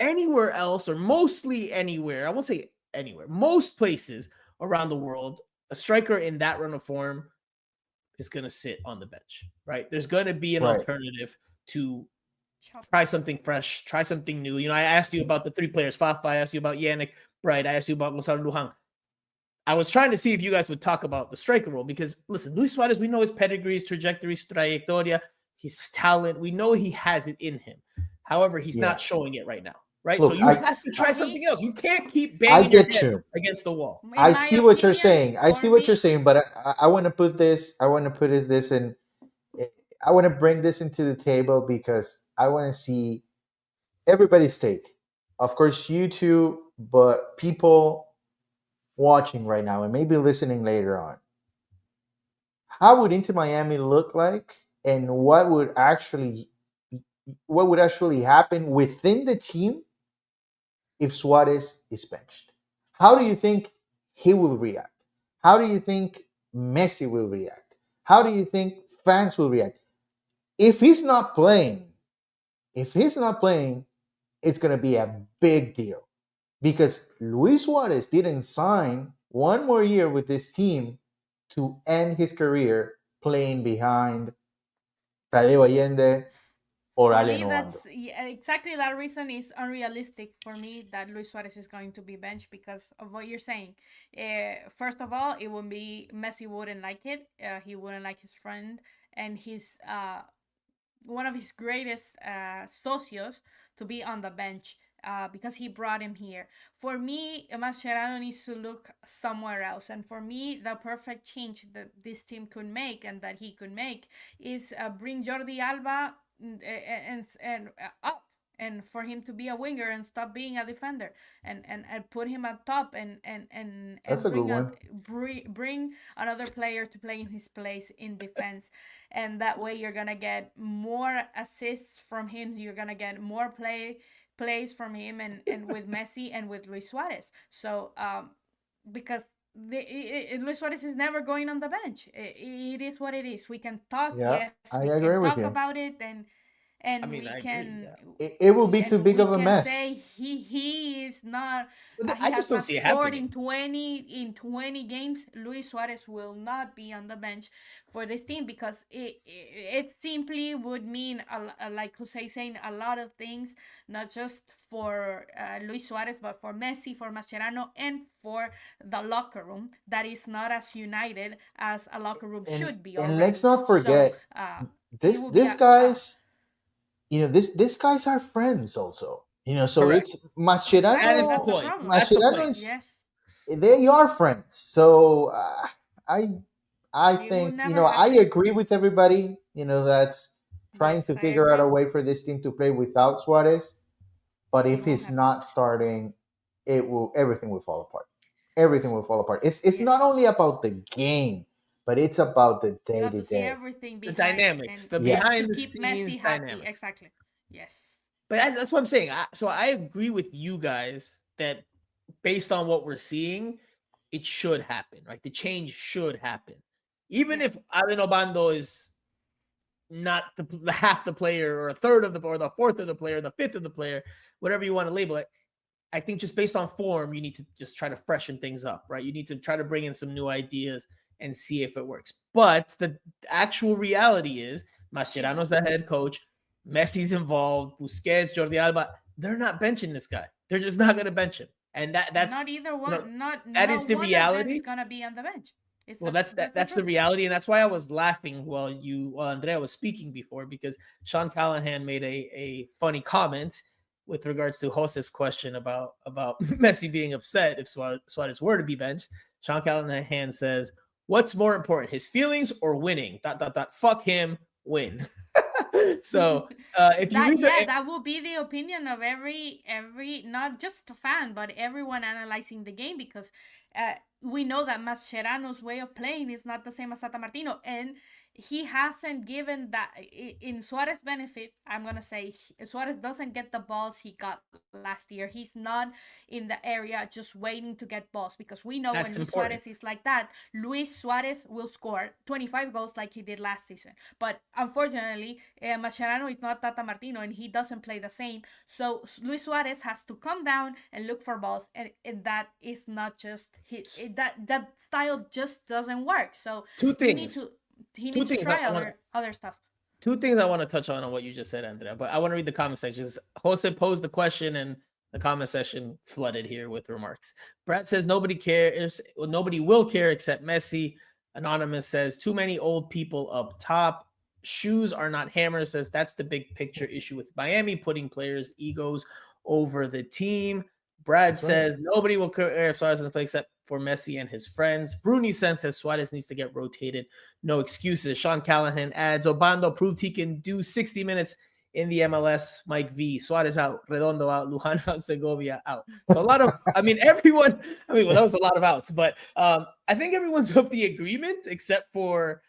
Anywhere else, or mostly anywhere, I won't say anywhere, most places around the world, a striker in that run of form is going to sit on the bench, right? There's going to be an alternative to try something fresh, try something new. You know, I asked you about the three players, Fafa, I asked you about Yannick Bright, I asked you about Gonzalo Lujan. I was trying to see if you guys would talk about the striker role because, listen, Luis Suarez, we know his pedigree, his trajectory, his trayectoria, his talent. We know he has it in him. However, he's not showing it right now, right? Look, so you have to try something else. You can't keep banging your head against the wall. I see what you're saying. I see what you're saying, but I want to put this. I want to put this in. I want to bring this into the table because I want to see everybody's take. Of course, you two, but people watching right now and maybe listening later on. How would Inter Miami look like, and what would actually happen within the team if Suarez is benched? How do you think he will react? How do you think Messi will react? How do you think fans will react? If he's not playing, it's going to be a big deal because Luis Suarez didn't sign one more year with this team to end his career playing behind Tadeo Allende or Lionel. Exactly that reason is unrealistic for me that Luis Suarez is going to be benched because of what you're saying. First of all, it would be Messi wouldn't like it. He wouldn't like his friend and his one of his greatest socios to be on the bench because he brought him here. For me, Mascherano needs to look somewhere else. And for me, the perfect change that this team could make and that he could make is bring Jordi Alba and up, and for him to be a winger and stop being a defender, and put him at top and That's a good one. bring another player to play in his place in defense, and that way you're gonna get more assists from him, you're gonna get more plays from him, and with Messi and with Luis Suarez. So because Luis Suarez is never going on the bench. It is what it is. We can talk. Yeah, Yes, I we agree can with talk you. about it, and I mean, we I can. agree, It will be too big of a can mess. say he is not. But He I has just don't not see it scored happening. in 20 games. Luis Suarez will not be on the bench for this team because it simply would mean like Jose saying a lot of things, not just for Luis Suarez but for Messi, for Mascherano, and for the locker room that is not as united as a locker room should be. And let's not forget this guys. These guys are friends also. So Correct. it's Mascherano. That is the point. That's the point. Yes. They are friends. So I think I agree with everybody. That's trying to figure out a way for this team to play without Suarez. But if he's not starting, everything will fall apart. Everything will fall apart. It's not only about the game, but it's about the day to day. Everything behind, the dynamics, the behind the scenes dynamics. Exactly. Yes. But that's what I'm saying. So I agree with you guys that based on what we're seeing, it should happen, right? The change should happen. Even if Allen Obando is not the half the player or a third of the or the fourth of the player, the fifth of the player, whatever you want to label it. I think just based on form, you need to just try to freshen things up, right? You need to try to bring in some new ideas and see if it works. But the actual reality is Mascherano's the head coach, Messi's involved, Busquets, Jordi Alba, they're not benching this guy. They're just not going to bench him. And that's not either one. you know, not that no is the one reality. of them is gonna be on the bench. Well, that's the reality, and that's why I was laughing while Andrea was speaking before, because Sean Callahan made a funny comment with regards to Jose's question about Messi being upset if Suarez were to be benched. Sean Callahan says, "What's more important, his feelings or winning? ... Fuck him, win." So if you read that will be the opinion of every not just a fan but everyone analyzing the game, because we know that Mascherano's way of playing is not the same as Tata Martino, and he hasn't given that in Suarez' benefit. I'm gonna say Suarez doesn't get the balls he got last year. He's not in the area just waiting to get balls, because we know That's when Luis important. Suarez is like that, Luis Suarez will score 25 goals like he did last season. But unfortunately, Mascherano is not Tata Martino, and he doesn't play the same. So Luis Suarez has to come down and look for balls, and that is not just that style just doesn't work. So two things. He needs to try other stuff. Two things I want to touch on what you just said, Andrea, but I want to read the comment section. Jose posed the question and the comment section flooded here with remarks. Brad says nobody cares. Well, nobody will care except Messi. Anonymous says too many old people up top. Shoes are not hammers. Says that's the big picture issue with Miami, putting players' egos over the team. Brad says nobody will care if Suarez doesn't play except for Messi and his friends. Bruni says Suarez needs to get rotated. No excuses. Sean Callahan adds, Obando proved he can do 60 minutes in the MLS. Mike V. Suarez out. Redondo out. Luján out. Segovia out. So a lot of, everyone, that was a lot of outs. But I think everyone's of the agreement except for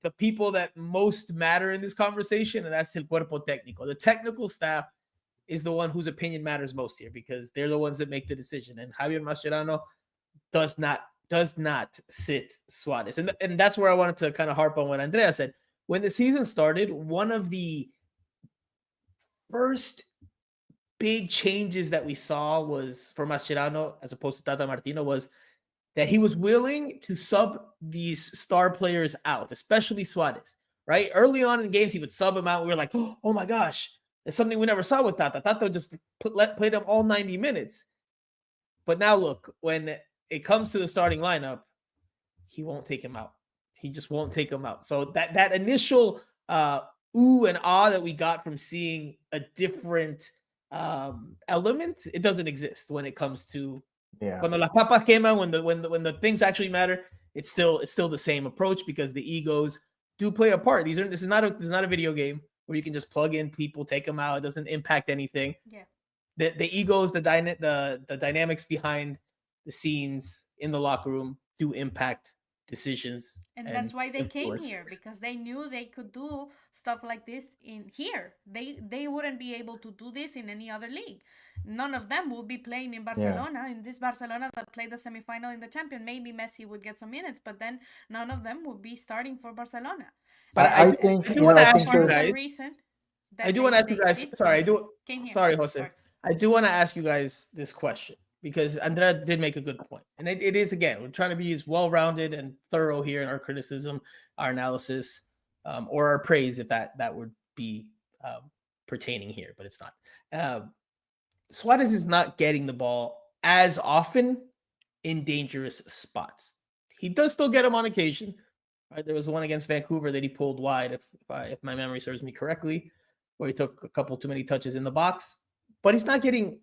the people that most matter in this conversation, and that's el cuerpo técnico. The technical staff is the one whose opinion matters most here, because they're the ones that make the decision. And Javier Mascherano does not sit Suarez. And that's where I wanted to kind of harp on what Andrea said. When the season started, one of the first big changes that we saw was for Mascherano, as opposed to Tata Martino, was that he was willing to sub these star players out, especially Suarez, right? Early on in games, he would sub him out. We were like, oh my gosh, it's something we never saw with Tata. Tata just played him all 90 minutes. But now look, when it comes to the starting lineup, he won't take him out. He just won't take him out. So that initial ooh and ah that we got from seeing a different element, it doesn't exist when it comes to cuando las papas queman, when the things actually matter. It's still the same approach, because the egos do play a part. This is not a video game where you can just plug in people, take them out. It doesn't impact anything. Yeah. The egos, the dynamics behind the scenes in the locker room do impact decisions. And that's why they came here, because they knew they could do stuff like this in here. They wouldn't be able to do this in any other league. None of them will be playing in Barcelona, in this Barcelona that played the semifinal in the Champions. Maybe Messi would get some minutes, but then none of them would be starting for Barcelona. But I think I do want to ask you guys. Sorry, Jose. I do want to ask you guys this question, because Andrea did make a good point. And it is, again, we're trying to be as well-rounded and thorough here in our criticism, our analysis, or our praise, if that would be pertaining here, but it's not. Suarez is not getting the ball as often in dangerous spots. He does still get them on occasion. Right? There was one against Vancouver that he pulled wide, if my memory serves me correctly, where he took a couple too many touches in the box. But he's not getting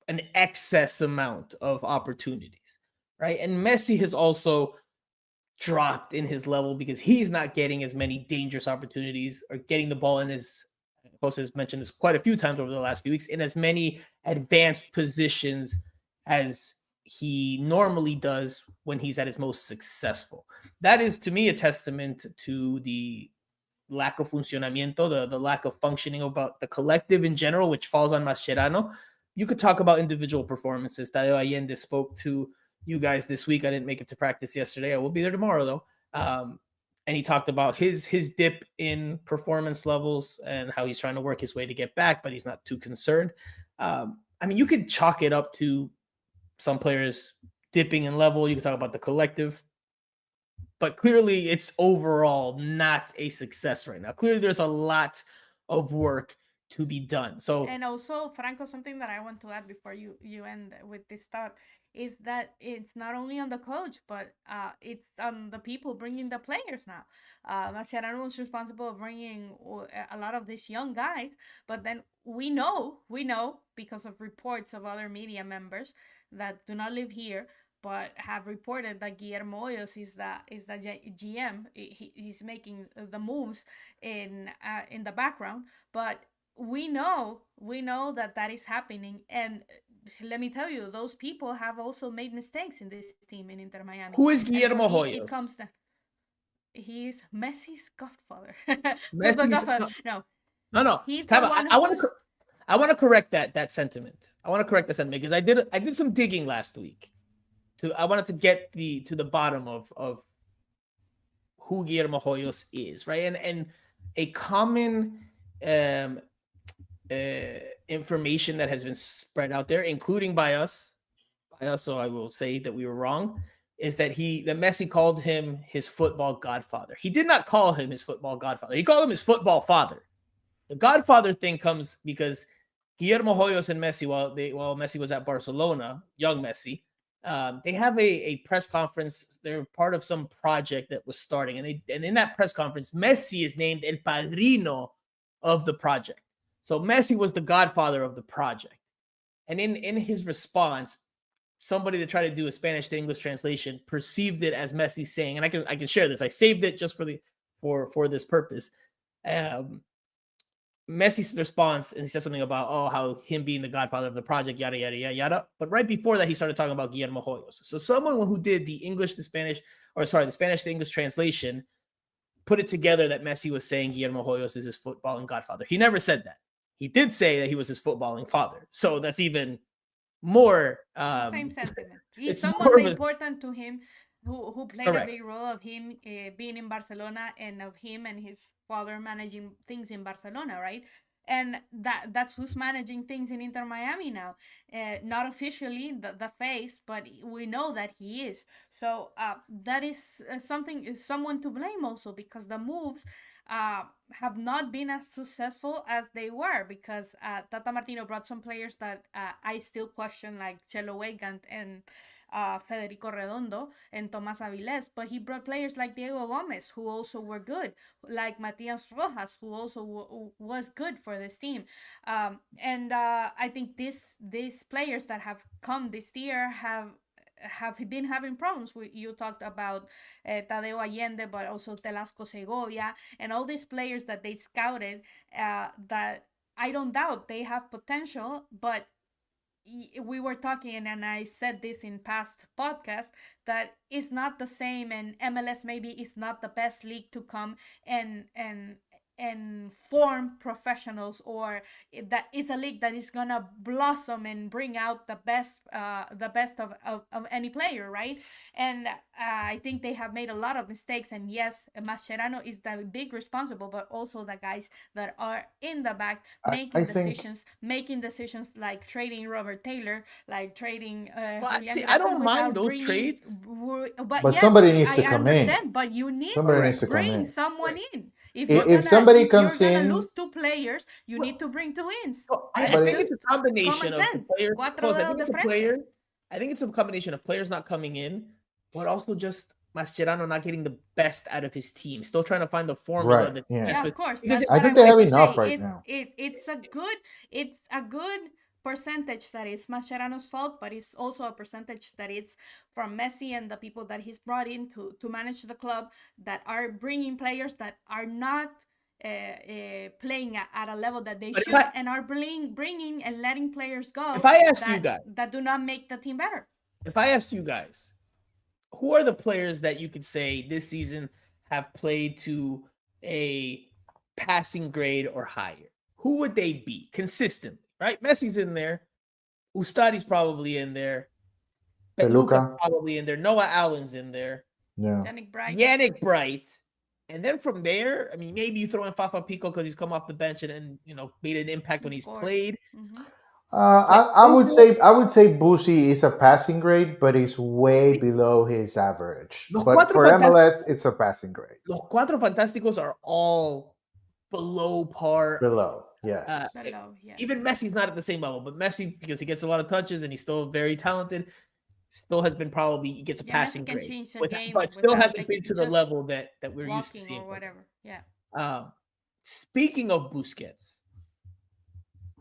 an excess amount of opportunities, right? And Messi has also dropped in his level, because he's not getting as many dangerous opportunities or getting the ball in his, Jose has mentioned this quite a few times over the last few weeks, in as many advanced positions as he normally does when he's at his most successful. That is, to me, a testament to the lack of funcionamiento, the lack of functioning about the collective in general, which falls on Mascherano. You could talk about individual performances. Tadeo Allende spoke to you guys this week. I didn't make it to practice yesterday. I will be there tomorrow, though. and he talked about his dip in performance levels and how he's trying to work his way to get back, but he's not too concerned. I mean, you could chalk it up to some players dipping in level. You can talk about the collective, but clearly it's overall not a success right now. Clearly there's a lot of work to be done. So, and also, Franco, something that I want to add before you end with this thought is that it's not only on the coach, but it's on the people bringing the players now. Mascherano was responsible of bringing a lot of these young guys, but then we know because of reports of other media members that do not live here, but have reported that Guillermo Hoyos is the GM. He's making the moves in the background, but we know that is happening. And let me tell you, those people have also made mistakes in this team in Inter Miami. who is Guillermo Hoyos? It comes to he's Messi's godfather. Messi's, godfather. No. He's the one. I want to correct that sentiment. I want to correct the sentiment because I did some digging last week. I wanted to get to the bottom of who Guillermo Hoyos is, right? And a common information that has been spread out there, including by us, so I will say that we were wrong, is that Messi called him his football godfather. He did not call him his football godfather. He called him his football father. The godfather thing comes because Guillermo Hoyos and Messi, while Messi was at Barcelona, young Messi, they have a press conference. They're part of some project that was starting, and in that press conference, Messi is named El Padrino of the project. So Messi was the godfather of the project. And in his response, somebody to try to do a Spanish to English translation perceived it as Messi saying, and I can share this. I saved it just for this purpose. Messi's response, and he said something about how him being the godfather of the project, yada yada yada yada. But right before that, he started talking about Guillermo Hoyos. So someone who did the Spanish to English translation put it together that Messi was saying Guillermo Hoyos is his footballing godfather. He never said that. He did say that he was his footballing father. So that's even more same sentiment. He's someone important to him who played correct. A big role of him being in Barcelona and of him and his father managing things in Barcelona, right? And that's who's managing things in Inter Miami now. Not officially the face, but we know that he is. So that is someone to blame also, because the moves have not been as successful as they were, because Tata Martino brought some players that I still question, like Chelo Weigand and Federico Redondo and Tomás Avilés, but he brought players like Diego Gomez, who also were good, like Matias Rojas, who also was good for this team. And I think these players that have come this year have been having problems. You talked about Tadeo Allende, but also Telasco Segovia, and all these players that they scouted that I don't doubt they have potential, but we were talking, and I said this in past podcasts, that it's not the same, and MLS maybe is not the best league to come and form professionals, or that is a league that is gonna blossom and bring out the best of any player, right? And I think they have made a lot of mistakes, and yes, Mascherano is the big responsible, but also the guys that are in the back making decisions like trading Robert Taylor, like trading I don't mind those trades, but yes, somebody needs to come in. But you need to bring someone in. If somebody comes in, you're gonna lose two players, you need to bring two in. I think it's a combination of the players. I think it's a combination of players not coming in, but also just Mascherano not getting the best out of his team. Still trying to find the formula. Right. Yeah, of course. I think they have enough right now. It's a good percentage that is Mascherano's fault, but it's also a percentage that it's from Messi and the people that he's brought in to manage the club, that are bringing players that are not playing at a level that they should, and are bringing and letting players go. If I asked you guys that do not make the team better. If I asked you guys, who are the players that you could say this season have played to a passing grade or higher? Who would they be consistently? Right, Messi's in there. Ustadi's probably in there. Peluca probably in there. Noah Allen's in there. Yeah. Yannick Bright. And then from there, I mean, maybe you throw in Fafa Pico because he's come off the bench and made an impact when he's played. Mhm. I would say Busi is a passing grade, but he's way below his average. Los But cuatro for MLS, it's a passing grade. Los Cuatro Fantásticos are all below par. Below, yes. Below, yes. Even Messi's not at the same level, but Messi, because he gets a lot of touches and he's still very talented, still has been he gets a Yeah, passing Messi can grade, change the but game still without, hasn't like, been to the just level that we're used to walking seeing. or whatever. Yeah. Speaking of Busquets,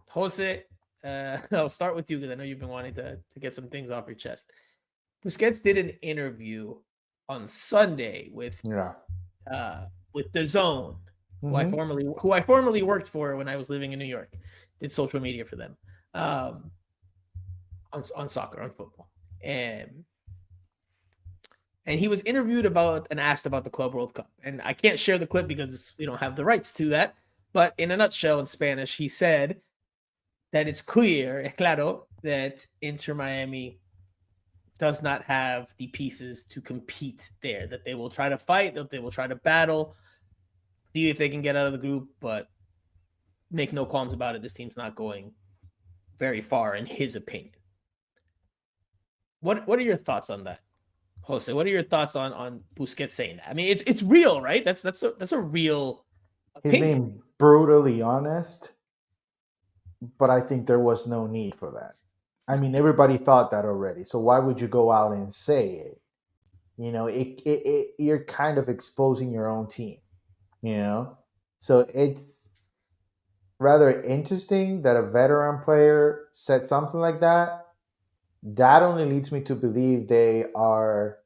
Jose, I'll start with you because I know you've been wanting to get some things off your chest. Busquets did an interview on Sunday with the Zone, who I formerly worked for when I was living in New York. Did social media for them, on soccer, on football, and he was interviewed about and asked about the Club World Cup. And I can't share the clip because we don't have the rights to that. But in a nutshell, in Spanish, he said that it's claro, that Inter Miami does not have the pieces to compete there, that they will try to fight, that they will try to battle, see if they can get out of the group, but make no qualms about it. This team's not going very far, in his opinion. What are your thoughts on that, Jose? What are your thoughts on Busquets saying that? I mean, it's real, right? That's a real opinion. He's being brutally honest, but I think there was no need for that. I mean, everybody thought that already. So why would you go out and say it? You're kind of exposing your own team. So it's rather interesting that a veteran player said something like that. That only leads me to believe they are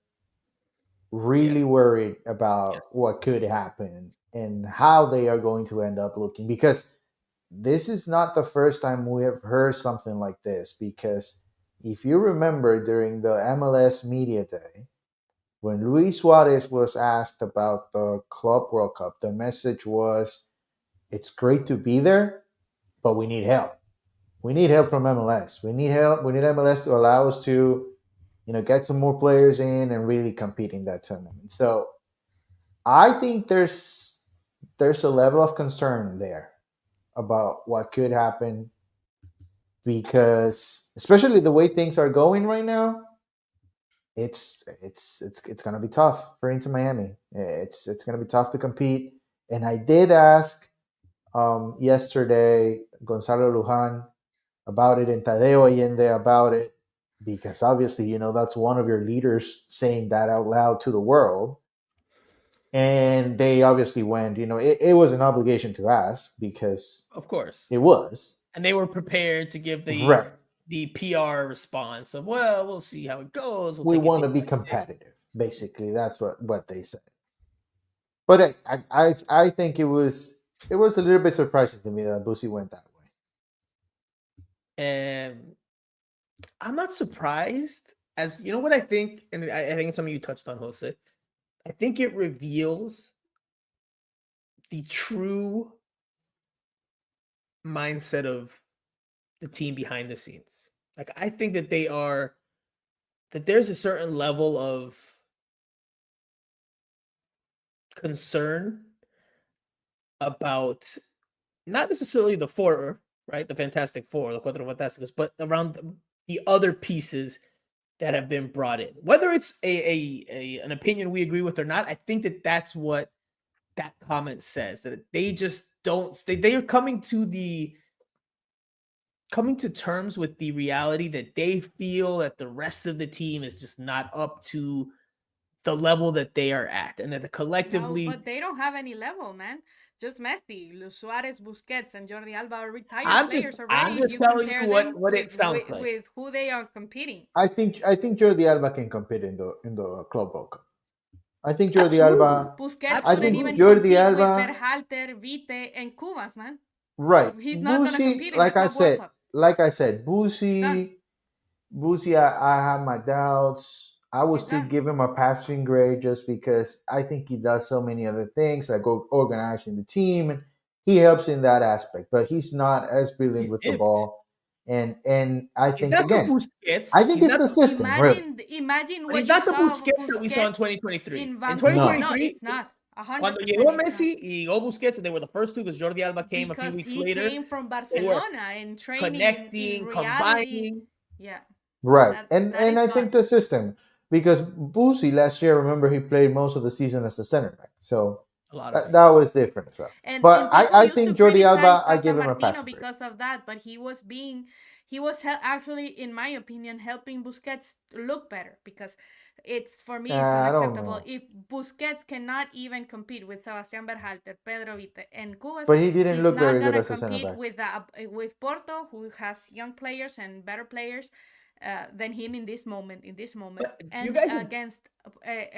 really worried about what could happen and how they are going to end up looking, because this is not the first time we have heard something like this. Because if you remember, during the MLS Media Day, when Luis Suarez was asked about the Club World Cup, the message was, it's great to be there, but we need help. We need help from MLS. We need help. We need MLS to allow us to, get some more players in and really compete in that tournament. So I think there's a level of concern there about what could happen, because especially the way things are going right now, it's going to be tough for Inter Miami. It's going to be tough to compete. And I did ask yesterday Gonzalo Lujan about it and Tadeo Allende about it, because obviously, that's one of your leaders saying that out loud to the world. And they obviously went, it was an obligation to ask, because of course it was. And they were prepared to give the PR response of, well, we'll see how it goes. We want to be competitive. Basically, that's what they said. But I think it was a little bit surprising to me that Busi went that way. And I'm not surprised, as you know what I think, and I think it's something you touched on, Jose. I think it reveals the true mindset of the team behind the scenes. Like, I think that there's a certain level of concern about not necessarily the four, right? The Fantastic Four, the Cuatro Fantásticos, but around the other pieces that have been brought in. Whether it's an opinion we agree with or not, I think that that's what that comment says, that they just don't, they are coming to terms with the reality that they feel that the rest of the team is just not up to the level that they are at, and that collectively. No, but they don't have any level, man. Just Messi, Luis Suarez, Busquets, and Jordi Alba are retired players already. I'm just telling you what it sounds like with who they are competing. I think Jordi Alba can compete in the Club World Cup. I think Jordi Alba. Busquets couldn't even Jordi Alba with Berhalter, Vite, and Cubas, man. Right. He's not going to compete in the Club World Cup. Like I said, Busi, I have my doubts. I would still give him a passing grade, just because I think he does so many other things, like organizing the team, and he helps in that aspect. But he's not as brilliant with the ball. And I think, again, I think it's the system. Imagine what he's not the Busquets that we saw in 2023. In 2023, no, it's not. Cuando 100% llegó he's not. Messi y llegó Busquets, and they were the first two because Jordi Alba came a few Because weeks he later. came from They were Barcelona and training connecting, in reality. combining. Yeah. Right. That And is I gone. think the system, because Boosie last year, remember, he played most of the season as a center back. So A lot of it. that was different as well. And But people I used think to Jordi criticize Alba, I Tata give him a pass Martino for it. because of that, but he was actually, in my opinion, helping Busquets look better, because it's, for me, it's I don't unacceptable know. if Busquets cannot even compete with Sebastián Berhalter, Pedro Vite, and Cubas. But he didn't He's look not very good gonna as a center compete back. with Porto, who has young players and better players than him in this moment. But you And guys are- against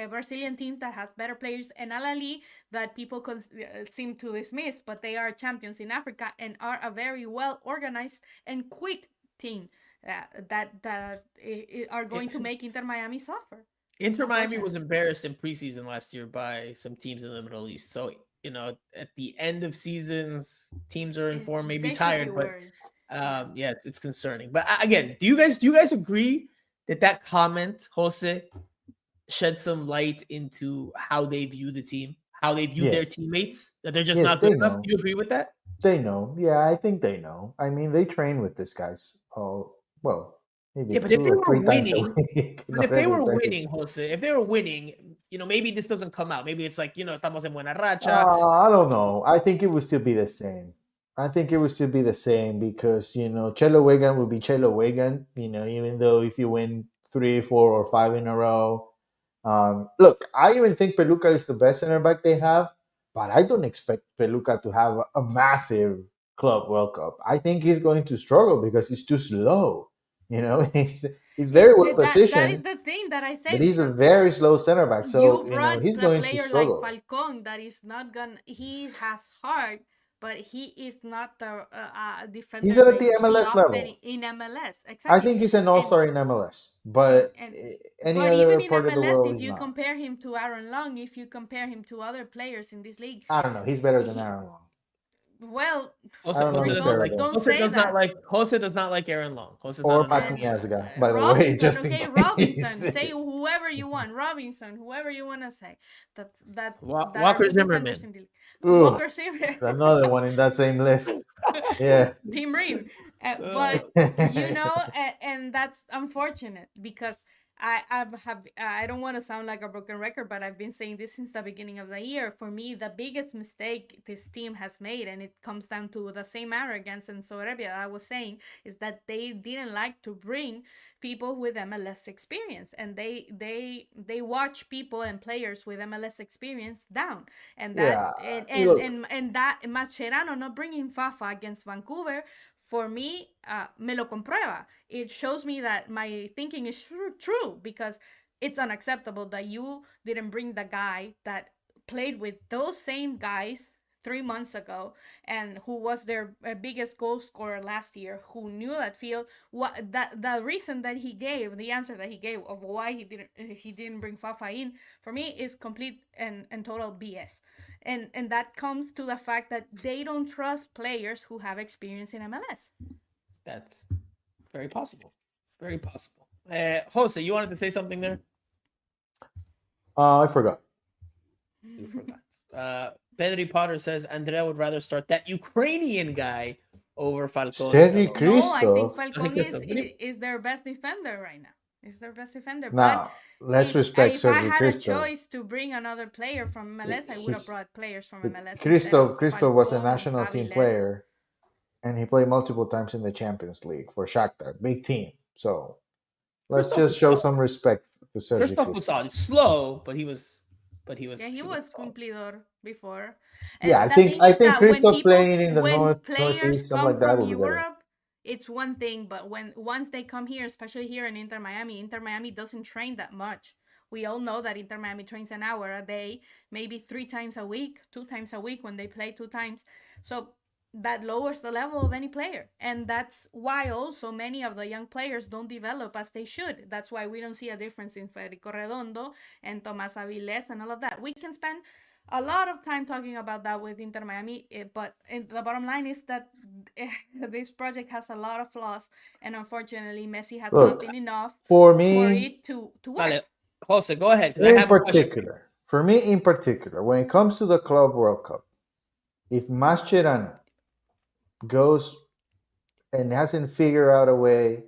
Brazilian teams that has better players, and Al-Ali that people seem to dismiss, but they are champions in Africa and are a very well organized and quick team that are going to make Inter Miami suffer. Inter Miami Unfortunately. was embarrassed in preseason last year by some teams in the Middle East. So, you know, at the end of seasons, teams are in form, maybe They should be tired, but worried. yeah, it's concerning. But again, do you guys agree that comment, Jose, shed some light into how they view the team, how they view their Yes. teammates, that they're just Yes, not good they enough? know. Do you agree with that? They know. Yeah, I think they know. I mean, they train with these guys all, well, maybe Yeah, but if 2 they or were 3 times a winning, week. but not if they were every day. winning, Jose, if they were winning, you know, maybe this doesn't come out. Maybe it's like, you know, estamos en buena racha. I don't know. I think it would still be the same. I think it would still be the same because, you know, Chelo Wigan would be Chelo Wigan, you know, even though if you win 3, 4, or 5 in a row. Look, I even think Peluca is the best center back they have, but I don't expect Peluca to have a massive Club World Cup. I think he's going to struggle because he's too slow. You know, he's very well That is positioned, the thing that I say. but he's a because very slow center back. So, you you know, brought he's a going to player like struggle. Falcon that is not gonna. He has heart, but he is not the defender. He's at that the you see MLS often level. in MLS. Exactly. I think he's an all-star in MLS, but any but other even in part of the MLS, world if he's you not. compare him to Aaron Long, if you compare him to other players in this league, I don't know. He's better than he- Aaron Long. well, Jose, I don't know Jose his doesn't like favorite. don't Jose say does that. not like Jose does not like Aaron Long. Jose's Or not an Pac Aaron. Miazga, by the way, Robinson, just in okay, case. Robinson. Say whoever you want, Robinson, whoever you want to say. That that Walker are good Zimmerman. defenders in the league. Ugh, Walker Zimmerman. another one in that same list. Yeah. Team Reeve. But you know, and that's unfortunate because I don't want to sound like a broken record, but I've been saying this since the beginning of the year. For me, the biggest mistake this team has made, and it comes down to the same arrogance and soberbia I was saying, is that they didn't like to bring people with MLS experience, and they watch people and players with MLS experience down, and that and that Mascherano not bringing Fafa against Vancouver, for me, me lo comprueba. It shows me that my thinking is true because it's unacceptable that you didn't bring the guy that played with those same guys 3 months ago and who was their biggest goal scorer last year, who knew that field. What that the reason that he gave, the answer that he gave of why he didn't bring Fafa in, for me is complete and total BS. And that comes to the fact that they don't trust players who have experience in MLS. That's very possible. Very possible. Jose, you wanted to say something there? I forgot. You forgot. Pedri Potter says Andrea would rather start that Ukrainian guy over Falcon. Sergi No, I think Christoph. Falcon Christoph. is their best defender right now. Is their best defender. Now, let's if, respect if I Sergi had Christoph. a choice to bring another player from MLS, I would have brought players from MLS. Christoph was a Falcon, national team Aviles. player, and he played multiple times in the Champions League for Shakhtar, big team. So let's just show some respect to Sergi Christoph was Christoph. on slow, but he was. Yeah, he was solid. cumplidor before. Yeah, I The think thing is that Christoph playing in the when northeast, players something come like that from would be better. Europe, it's one thing, but once they come here, especially here in Inter Miami doesn't train that much. We all know that Inter Miami trains an hour a day, maybe 3 times a week, 2 times a week when they play 2 times. So that lowers the level of any player. And that's why also many of the young players don't develop as they should. That's why we don't see a difference in Federico Redondo and Tomás Avilés and all of that. We can spend a lot of time talking about that with Inter Miami, but the bottom line is that this project has a lot of flaws, and unfortunately, Messi has not been enough for for me it to work. Vale. Jose, go ahead. 'cause I in have a question for you. particular. for me in particular, when it comes to the Club World Cup, if Mascherano goes and hasn't figured out a way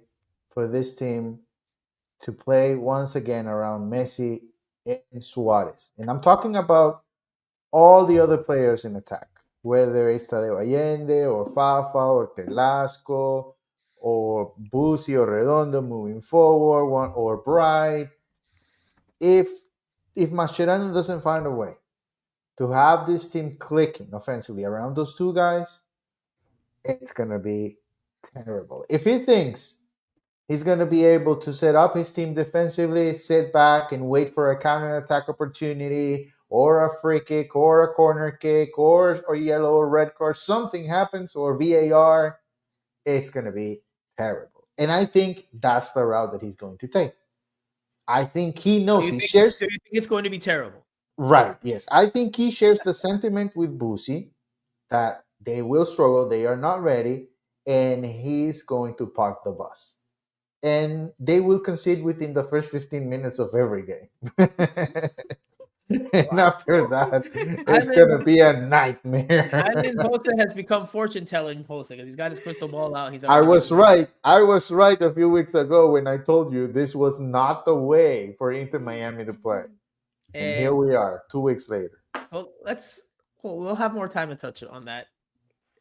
for this team to play once again around Messi and Suarez, and I'm talking about all the other players in attack, whether it's Tadeo Allende or Fafa or Telasco or Busi or Redondo moving forward, or Bright. If Mascherano doesn't find a way to have this team clicking offensively around those two guys, it's gonna be terrible. If he thinks he's gonna be able to set up his team defensively, sit back and wait for a counter attack opportunity or a free kick or a corner kick or yellow or red card, something happens, or VAR, it's gonna be terrible. And I think that's the route that he's going to take. I think he knows he shares. So you think it's going to be terrible? Right, yes. I think he shares the sentiment with Busi that they will struggle, they are not ready, and he's going to park the bus. And they will concede within the first 15 minutes of every game. And after that, it's going to be a nightmare. I think Jose has become fortune-telling Jose because he's got his crystal ball out. I was right. I was right a few weeks ago when I told you this was not the way for Inter Miami to play. And here we are, 2 weeks later. Well, we'll have more time to touch on that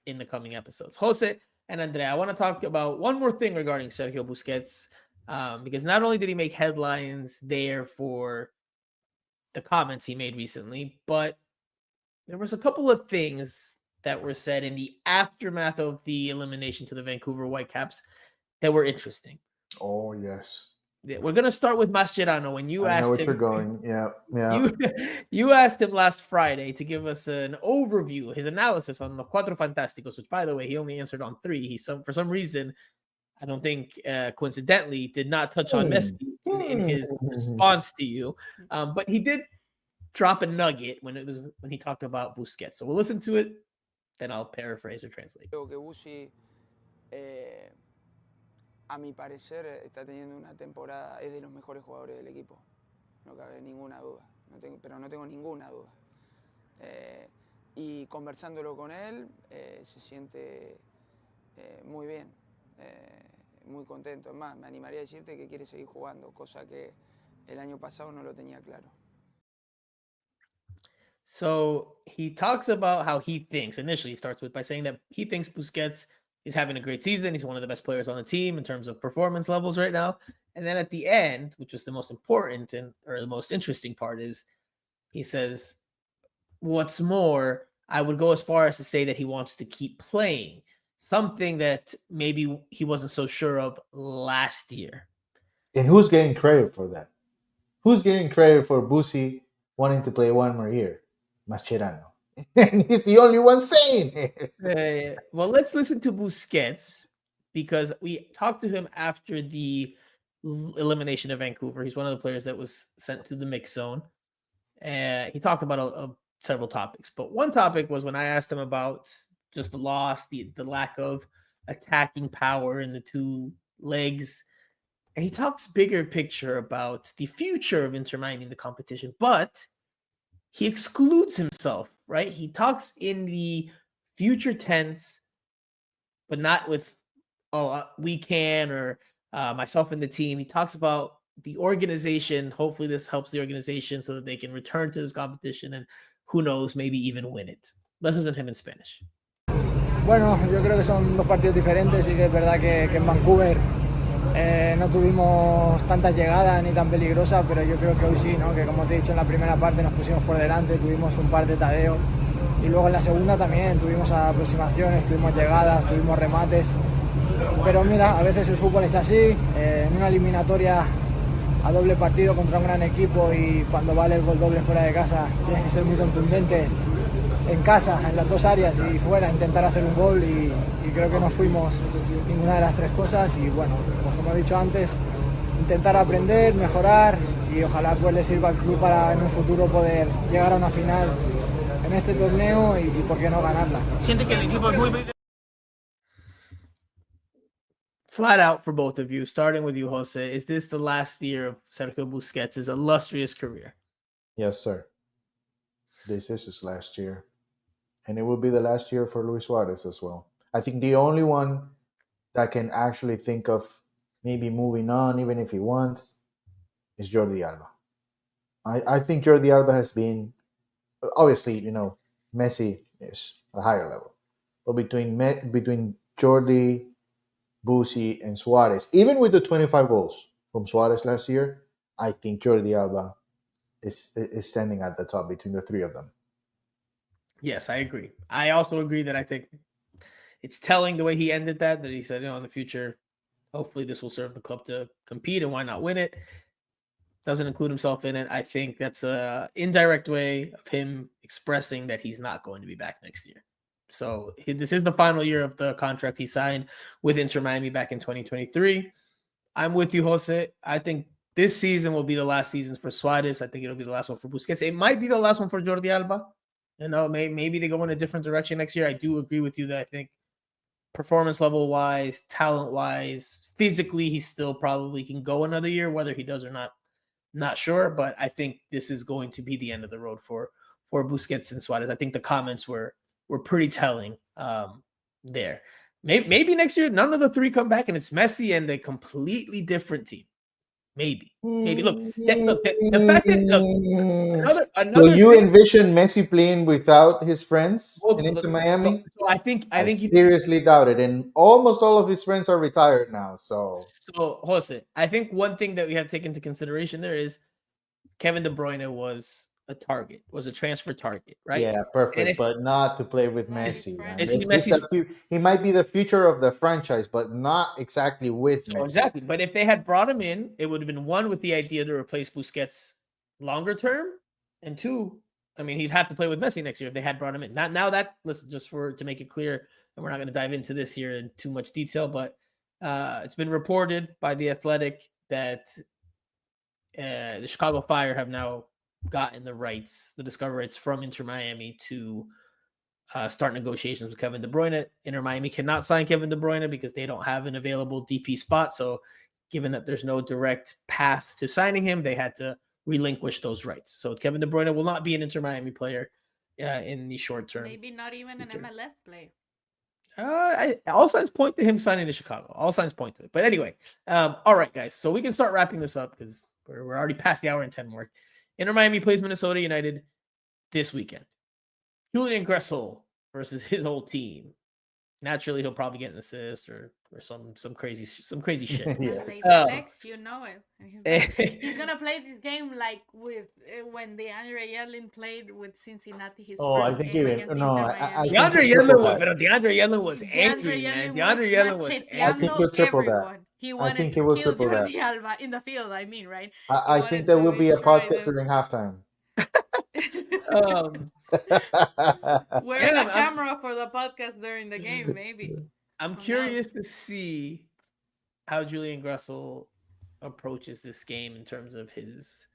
in the coming episodes. Jose and Andrea, I want to talk about one more thing regarding Sergio Busquets, because not only did he make headlines there for the comments he made recently, but there was a couple of things that were said in the aftermath of the elimination to the Vancouver Whitecaps that were interesting. Oh, yes. We're going to start with Mascherano. When you asked him, you're going. Yeah. You asked him last Friday to give us an overview, his analysis on the Cuatro Fantásticos, which, by the way, he only answered on 3. He for some reason, I don't think coincidentally, did not touch on Messi in his response to you. But he did drop a nugget when he talked about Busquets. So we'll listen to it, then I'll paraphrase or translate. Creo que Bussi, a mi parecer, está teniendo una temporada, es de los mejores jugadores del equipo. No cabe ninguna duda, pero no tengo ninguna duda. Y conversándolo con él, se siente muy bien, muy contento. Es más, me animaría a decirte que quiere seguir jugando, cosa que el año pasado no lo tenía claro. So he talks about how he thinks, initially he starts by saying that he thinks Busquets is having a great season. He's one of the best players on the team in terms of performance levels right now. And then at the end, which was the most important or the most interesting part, is he says, what's more, I would go as far as to say that he wants to keep playing, something that maybe he wasn't so sure of last year. And who's getting credit for that? Who's getting credit for Busi wanting to play one more year? Mascherano. And he's the only one saying it. Well, let's listen to Busquets, because we talked to him after the elimination of Vancouver. He's one of the players that was sent to the mix zone. He talked about several topics, but one topic was when I asked him about just the loss, the lack of attacking power in the two legs. And he talks bigger picture about the future of Inter Miami in the competition, but he excludes himself, right? He talks in the future tense, but not with, we can, or myself and the team. He talks about the organization. Hopefully this helps the organization so that they can return to this competition and who knows, maybe even win it. Let's listen to him in Spanish. Bueno, yo creo que son dos partidos diferentes y que es verdad que en Vancouver no tuvimos tantas llegadas ni tan peligrosas, pero yo creo que hoy sí, ¿no? Que como te he dicho, en la primera parte nos pusimos por delante, tuvimos un par de Tadeo y luego en la segunda también tuvimos aproximaciones, tuvimos llegadas, tuvimos remates, pero mira, a veces el fútbol es así, en una eliminatoria a doble partido contra un gran equipo y cuando vale el gol doble fuera de casa tienes que ser muy contundente en casa, en las dos áreas y fuera, intentar hacer un gol y creo que no fuimos ninguna de las tres cosas y bueno, pues como he dicho antes, intentar aprender, mejorar y ojalá pues le sirva al club para en un futuro poder llegar a una final en este torneo y por qué no ganarla. Siente que el equipo es muy... Flat out for both of you, starting with you, Jose, is this the last year of Sergio Busquets' illustrious career? Yes, sir. this is his last year. And it will be the last year for Luis Suarez as well. I think the only one that can actually think of maybe moving on, even if he wants, is Jordi Alba. I think Jordi Alba has been, obviously, Messi is a higher level. But between Jordi, Busi, and Suarez, even with the 25 goals from Suarez last year, I think Jordi Alba is standing at the top between the three of them. Yes, I agree. I also agree that I think it's telling the way he ended that he said, in the future, hopefully this will serve the club to compete, and why not win it? Doesn't include himself in it. I think that's a indirect way of him expressing that he's not going to be back next year. So this is the final year of the contract he signed with Inter Miami back in 2023. I'm with you, Jose. I think this season will be the last season for Suarez. I think it'll be the last one for Busquets. It might be the last one for Jordi Alba. Maybe they go in a different direction next year. I do agree with you that I think performance level wise, talent wise, physically, he still probably can go another year. Whether he does or not sure. But I think this is going to be the end of the road for Busquets and Suarez. I think the comments were pretty telling there. Maybe next year none of the three come back and it's Messi and a completely different team. Maybe. Look, the fact that another. So you thing, envision Messi playing without his friends in Inter Miami? So I think seriously doubt it, and almost all of his friends are retired now. So Jose, I think one thing that we have to take into consideration there is Kevin De Bruyne was a transfer target, right? Yeah, perfect, but not to play with Messi. He might be the future of the franchise, but not exactly with Messi. Exactly. But if they had brought him in, it would have been one with the idea to replace Busquets longer term, and two, he'd have to play with Messi next year if they had brought him in. Listen, just to make it clear, and we're not going to dive into this here in too much detail, but it's been reported by The Athletic that the Chicago Fire have now gotten the discovery rights from Inter Miami to start negotiations with Kevin De Bruyne. Inter Miami cannot sign Kevin De Bruyne because they don't have an available DP spot. So given that there's no direct path to signing him, they had to relinquish those rights. So Kevin De Bruyne will not be an Inter Miami player in the short term. Maybe not even an MLS player. All signs point to him signing to Chicago. All signs point to it. But anyway, all right, guys. So we can start wrapping this up because we're already past the hour and 10 mark. Inter Miami plays Minnesota United this weekend. Julian Gressel versus his whole team. Naturally, he'll probably get an assist or some crazy shit. Lex, you know it. He's gonna play this game like with when DeAndre Yedlin played with Cincinnati. I think even DeAndre Yedlin was angry, man. DeAndre Yedlin was angry. I think he'll triple that. I think he will triple that. Alba in the field, right? I think there will be a podcast during halftime. Wear the camera for the podcast during the game, maybe. I'm curious to see how Julian Gressel approaches this game in terms of his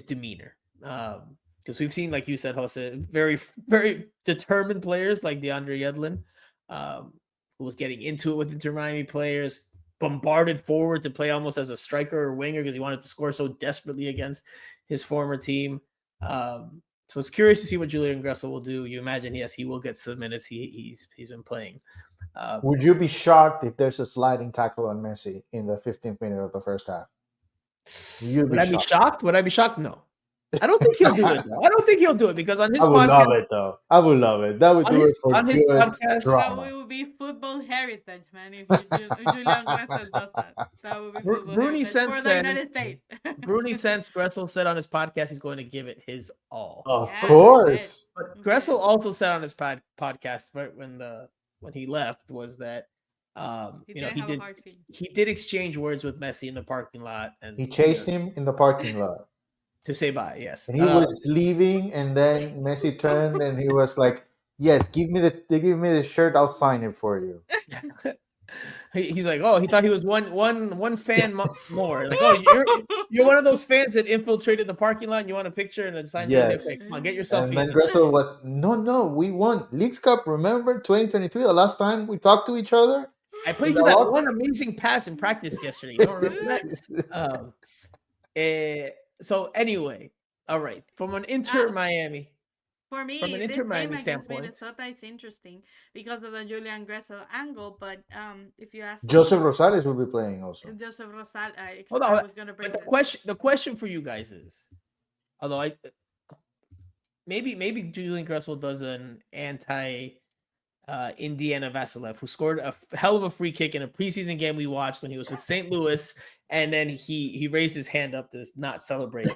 demeanor. Because we've seen, like you said, Jose, very, very determined players like DeAndre Yedlin, who was getting into it with Inter Miami players, bombarded forward to play almost as a striker or winger because he wanted to score so desperately against his former team. So it's curious to see what Julian Gressel will do. You imagine, yes, he will get some minutes. He's been playing. Would you be shocked if there's a sliding tackle on Messi in the 15th minute of the first half? Would I be shocked? Would I be shocked? No. I don't think he'll do it, though. I don't think he'll do it because on his podcast... I would love it, though. I would love it. That would do it for good podcast, drama. That would be football heritage, man, if Julian Gressel does that. That would be football Bruni heritage for the United States. Bruni Sense Gressel said on his podcast he's going to give it his all. Of course. But Gressel also said on his podcast right when he left was that he did exchange words with Messi in the parking lot, and he chased him in the parking lot to say bye. Yes, and he was leaving, and then Messi turned and he was like, "Yes, give me the shirt. I'll sign it for you." He's like, oh, he thought he was one fan more. Like, oh, you're one of those fans that infiltrated the parking lot and you want a picture and then sign. Yes. Okay, come on, get yourself. And then Gressel was, no, we won Leagues Cup. Remember 2023, the last time we talked to each other. I played you that one amazing pass in practice yesterday. You don't remember that? So anyway, all right. From an Inter Miami For me, From an this Inter game Miami against standpoint, Minnesota is interesting because of the Julian Gressel angle. But if you ask Joseph me, Rosales will be playing also. Joseph Rosal, hold I on. was gonna But bring that. the question for you guys is, although maybe Julian Gressel does an anti Indiana Vasilev, who scored a hell of a free kick in a preseason game we watched when he was with St. Louis, and then he raised his hand up to not celebrate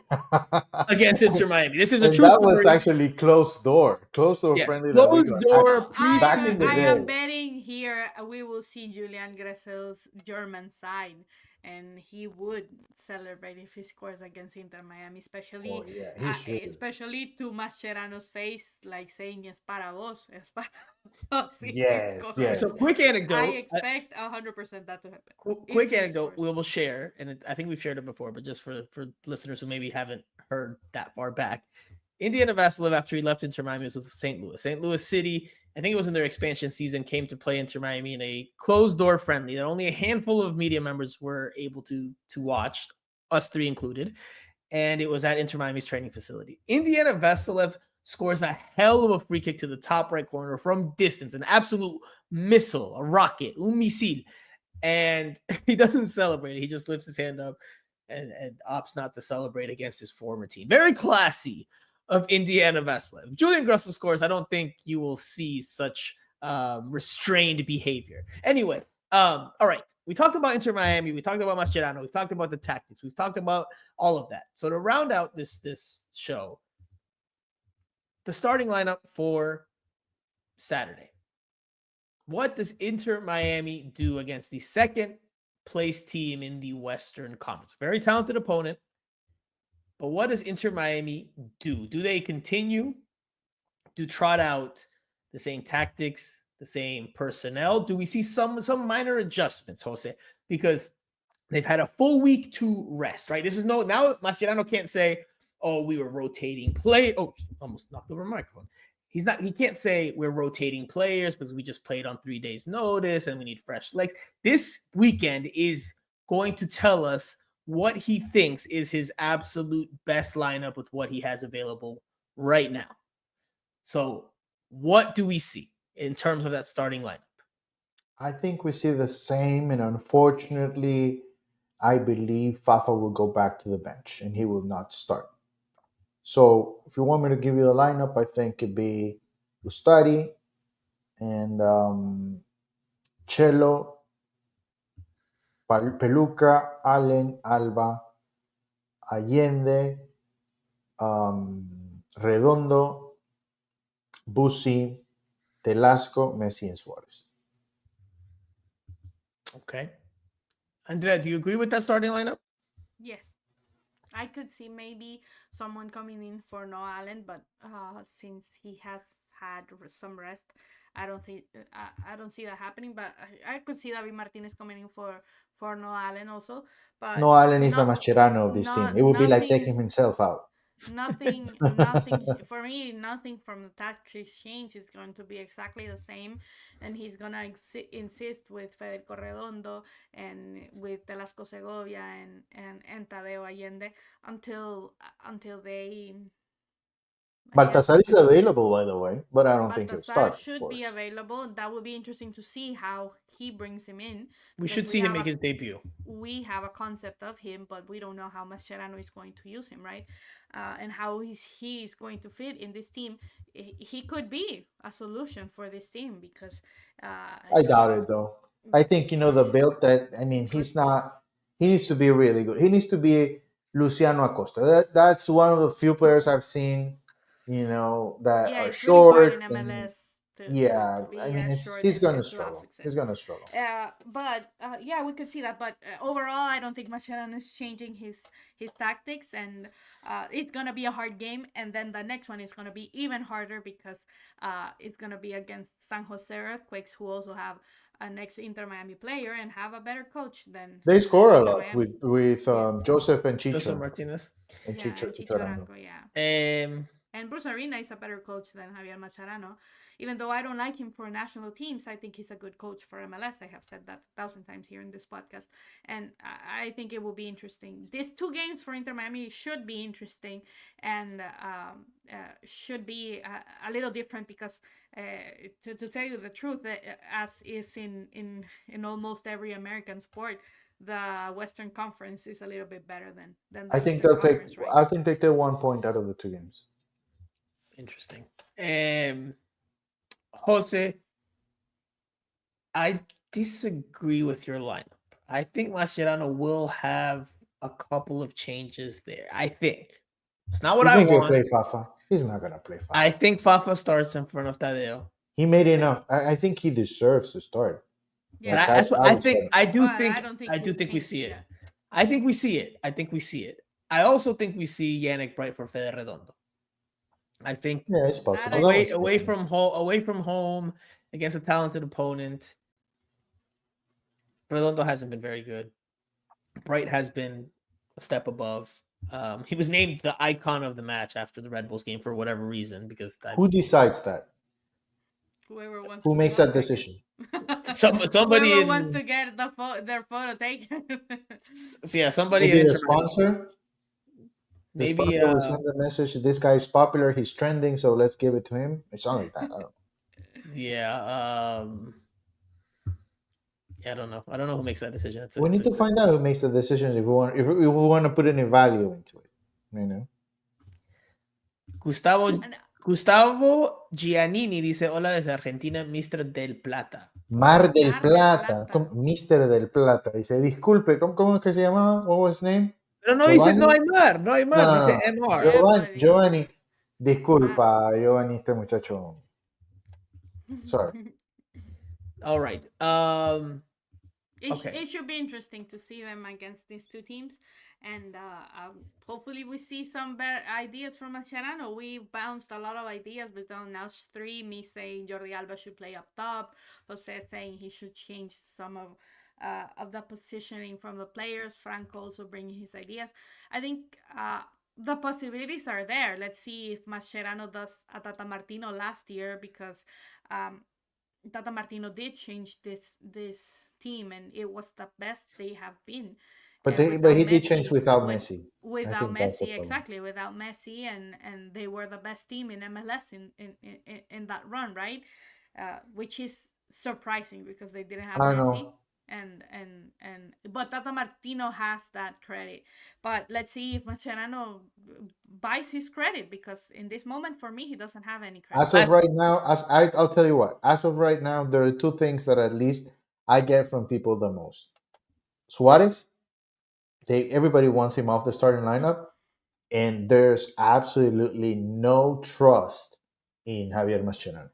against Inter Miami. This is a And true that story. was actually closed door Yes, friendly that we closed got. door Back preseason. in the I day. am betting here we will see Julian Gressel's German side, and he would celebrate if he scores against Inter Miami, especially Oh yeah, he should. especially to Mascherano's face, like saying "Es para vos, es para vos." if he Yes, scores. yes. So quick I anecdote. expect 100% that to happen. Quick if he anecdote scores. we will share, and I think we've shared it before, but just for listeners who maybe haven't heard that far back, Indiana Vasilev, after he left Inter Miami, was with St. Louis. St. Louis City, I think it was in their expansion season, came to play Inter Miami in a closed door friendly that only a handful of media members were able to watch, us three included, and it was at Inter Miami's training facility. Indiana Vasilev scores a hell of a free kick to the top right corner from distance, an absolute missile, a rocket, un misil. And he doesn't celebrate. He just lifts his hand up and opts not to celebrate against his former team. Very classy of Indiana Vasilev. If Julian Gressel scores, I don't think you will see such restrained behavior. Anyway, all right. We talked about Inter Miami. We talked about Mascherano. We've talked about the tactics. We've talked about all of that. So to round out this show, the starting lineup for Saturday. What does Inter Miami do against the second place team in the Western Conference? Very talented opponent. But what does Inter Miami do? Do they continue to trot out the same tactics, the same personnel? Do we see some minor adjustments, Jose? Because they've had a full week to rest, right? This is now Mascherano can't say, oh, we were rotating play. Oh, almost knocked over a microphone. He can't say we're rotating players because we just played on 3 days' notice and we need fresh legs. This weekend is going to tell us what he thinks is his absolute best lineup with what he has available right now. So what do we see in terms of that starting lineup? I think we see the same, and unfortunately, I believe Fafa will go back to the bench and he will not start. So if you want me to give you a lineup, I think it'd be Ustari and Cello, Peluca, Allen, Alba, Allende, Redondo, Busi, Telasco, Messi, and Suarez. Okay. Andrea, do you agree with that starting lineup? Yes. I could see maybe someone coming in for Noah Allen, but since he has had some rest, I don't think I don't see that happening. But I could see David Martinez coming in for Noah Allen also. But No, Allen is the Mascherano of this team. It would be like nothing- taking himself out. nothing for me, nothing from the tactics change is going to be exactly the same, and he's gonna insist with Federico Redondo and with Telasco Segovia and Tadeo Allende until they Baltasar is available, by the way, but I don't think he'll Baltasar start. should be available. That would be interesting to see how he brings him in. We should see him make his debut. We have a concept of him, but we don't know how Mascherano is going to use him, right? And how he's going to fit in this team. He could be a solution for this team because I doubt it, though. I think, the build that, he's not, he needs to be really good. He needs to be Luciano Acosta. That's one of the few players I've seen, that are it's short. really hard in MLS. He's going to struggle. He's going to struggle. But we could see that. But overall, I don't think Mascherano is changing his tactics, and it's gonna be a hard game. And then the next one is gonna be even harder because it's gonna be against San Jose Earthquakes, who also have an ex-Inter Miami player and have a better coach than they score a lot Miami. with Joseph and Chicho. Joseph Martinez. And Chicho Arango, Arango. And Bruce Arena is a better coach than Javier Mascherano. even though I don't like him for national teams, I think he's a good coach for MLS. I have said that 1,000 times here in this podcast, and I think it will be interesting. These 2 games for Inter Miami should be interesting, and should be a little different because, to tell you the truth, as is in almost every American sport, the Western Conference is a little bit better than the I think Eastern they'll take. Conference right I now. think they take 1 point out of the 2 games. Interesting. Jose, I disagree with your lineup. I think Mascherano will have a couple of changes there. I think it's not what You I think he'll want. play Fafa? He's not gonna play Fafa. I think Fafa starts in front of Tadeo. He made enough. I think he deserves to start. Yeah, But Like, that's what I would think. start him. I do Well, think. I don't think I do he'll think we change, see it. yeah. I think we see it. I think we see it. I also think we see Yannick Bright for Fede Redondo. I think Yeah, it's possible. That That away one's from home against a talented opponent. Redondo hasn't been very good. Bright has been a step above. He was named the icon of the match after the Red Bulls game for whatever reason because Who decides that? whoever wants Who to makes go that take it. decision? somebody Whoever in, wants to get their photo taken. so yeah, somebody Maybe in the Inter Miami. sponsor. The Maybe sponsor will send the message. This guy is popular. He's trending, so let's give it to him. It's something like that. I don't know. yeah. I don't know. I don't know who makes that decision. We need to find out who makes the decision if we want to put any value into it. You know. Gustavo Giannini dice hola desde Argentina, Mr. del Plata. Mar del Mar del Plata, Plata. Mister del Plata. Dice, disculpe, ¿cómo es que se llamaba? What was his name? Pero no dice no Giovanni? hay mar, No, no, dice no. MR. Giovanni, disculpa, Giovanni, este muchacho. Sorry. All right. It should be interesting to see them against these 2 teams, and hopefully we see some better ideas from Mascherano. We bounced a lot of ideas between now 3. Me saying Jordi Alba should play up top, Jose saying he should change some of the positioning from the players. Franco also bringing his ideas. I think the possibilities are there. Let's see if Mascherano does a Tata Martino last year, because Tata Martino did change this team, and it was the best they have been. But he did change without Messi. Without Messi, exactly. Without Messi, and they were the best team in MLS in that run, right? Which is surprising because they didn't have Messi. Know. But Tata Martino has that credit. But let's see if Mascherano buys his credit, because in this moment, for me, he doesn't have any credit. As of right now, I'll tell you what. As of right now, there are 2 things that at least I get from people the most. Suarez, everybody wants him off the starting lineup, and there's absolutely no trust in Javier Mascherano.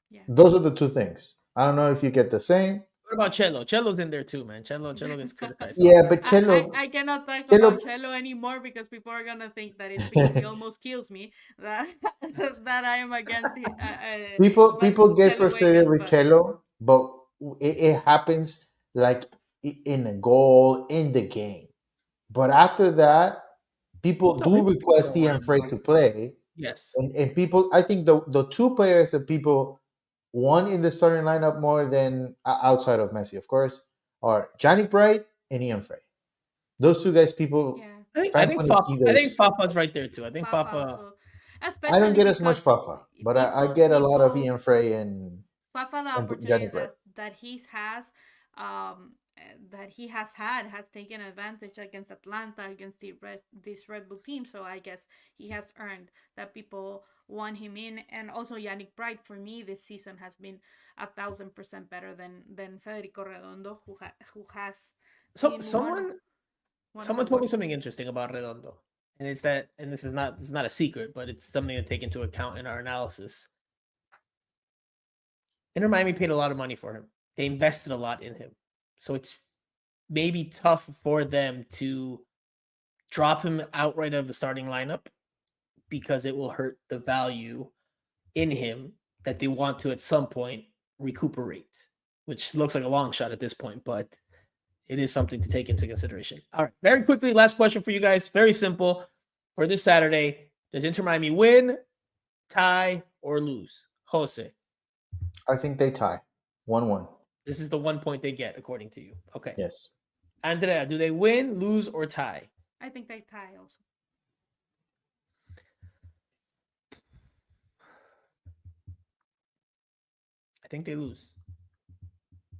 Yeah. Those are the 2 things. I don't know if you get the same. What about Chelo? Chelo's in there too, man. Chelo gets criticized. Yeah, but Chelo. I cannot talk about Chelo anymore, because people are gonna think that it's because he almost kills me that I am against People get Chelo frustrated Wiggins, with Chelo, but it happens like in a goal in the game. But after that, people do request Ian Frey to play. Yes. And people, I think the 2 players that people want in the starting lineup more than outside of Messi, of course, are Yannick Bright and Ian Frey. Those 2 guys, people. Yeah. I think Fafa's right there too. I think Fafa. I don't get as much Fafa, but I get a lot of Ian Frey and Fafa. The opportunity that he has, has taken advantage against Atlanta, against this Red Bull team. So I guess he has earned that people want him in. And also Yannick Bright, for me, this season has been 1,000% better than Federico Redondo, who has. Someone told me something interesting about Redondo, and it's that, and this is not a secret, but it's something to take into account in our analysis. Inter Miami paid a lot of money for him. They invested a lot in him. So it's maybe tough for them to drop him outright out of the starting lineup, because it will hurt the value in him that they want to at some point recuperate, which looks like a long shot at this point, but it is something to take into consideration. All right, very quickly, last question for you guys. Very simple. For this Saturday, does Inter Miami win, tie, or lose? Jose. I think they tie 1-1. This is the 1 point they get, according to you. Okay. Yes. Andrea, do they win, lose, or tie? I think they tie also. I think they lose.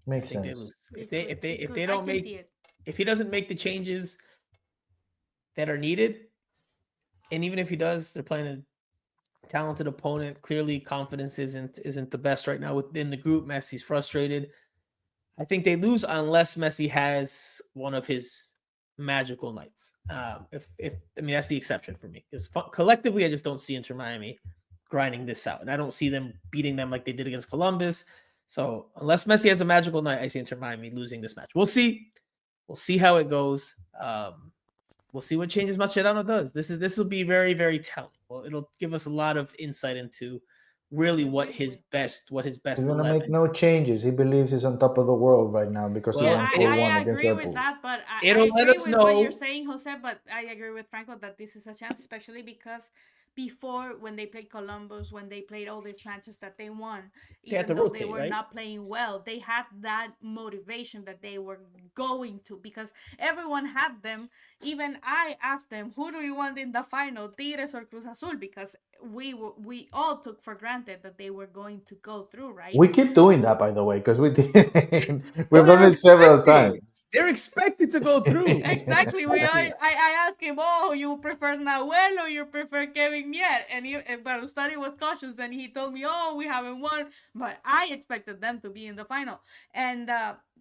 Makes I think they sense. lose. It If could- they I don't can make see it. if he doesn't make the changes that are needed, and even if he does, they're playing a talented opponent. Clearly, confidence isn't the best right now within the group. Messi's frustrated. I think they lose unless Messi has one of his magical nights. If I mean, that's the exception for me, because collectively, I just don't see Inter Miami grinding this out, and I don't see them beating them like they did against Columbus. So unless Messi has a magical night, I see Inter Miami losing this match. We'll see. We'll see how it goes. We'll see what changes Mascherano does. This will be very, very telling. Well, it'll give us a lot of insight into really what his best He's gonna 11. make no changes. He believes he's on top of the world right now because Well, he Yeah, won it- 4-1 I against agree Red with Bulls. that, but I It'll let agree us with what you're know- saying, Jose. But I agree with Franco that this is a chance, especially because before, when they played Columbus, when they played all these matches that they won, They had even to though they rotate, were right? not playing well, they had that motivation that they were going to, because everyone had them. Even I asked them, who do you want in the final, Tigres or Cruz Azul? Because we all took for granted that they were going to go through, right? We keep doing that, by the way, because we did. Well, We've done they're it several expected. times. They're expected to go through. Exactly. Expected. I asked him, oh, you prefer Nahuel or you prefer Kevin Mier? But Ustari was cautious and he told me, oh, we haven't won. But I expected them to be in the final. And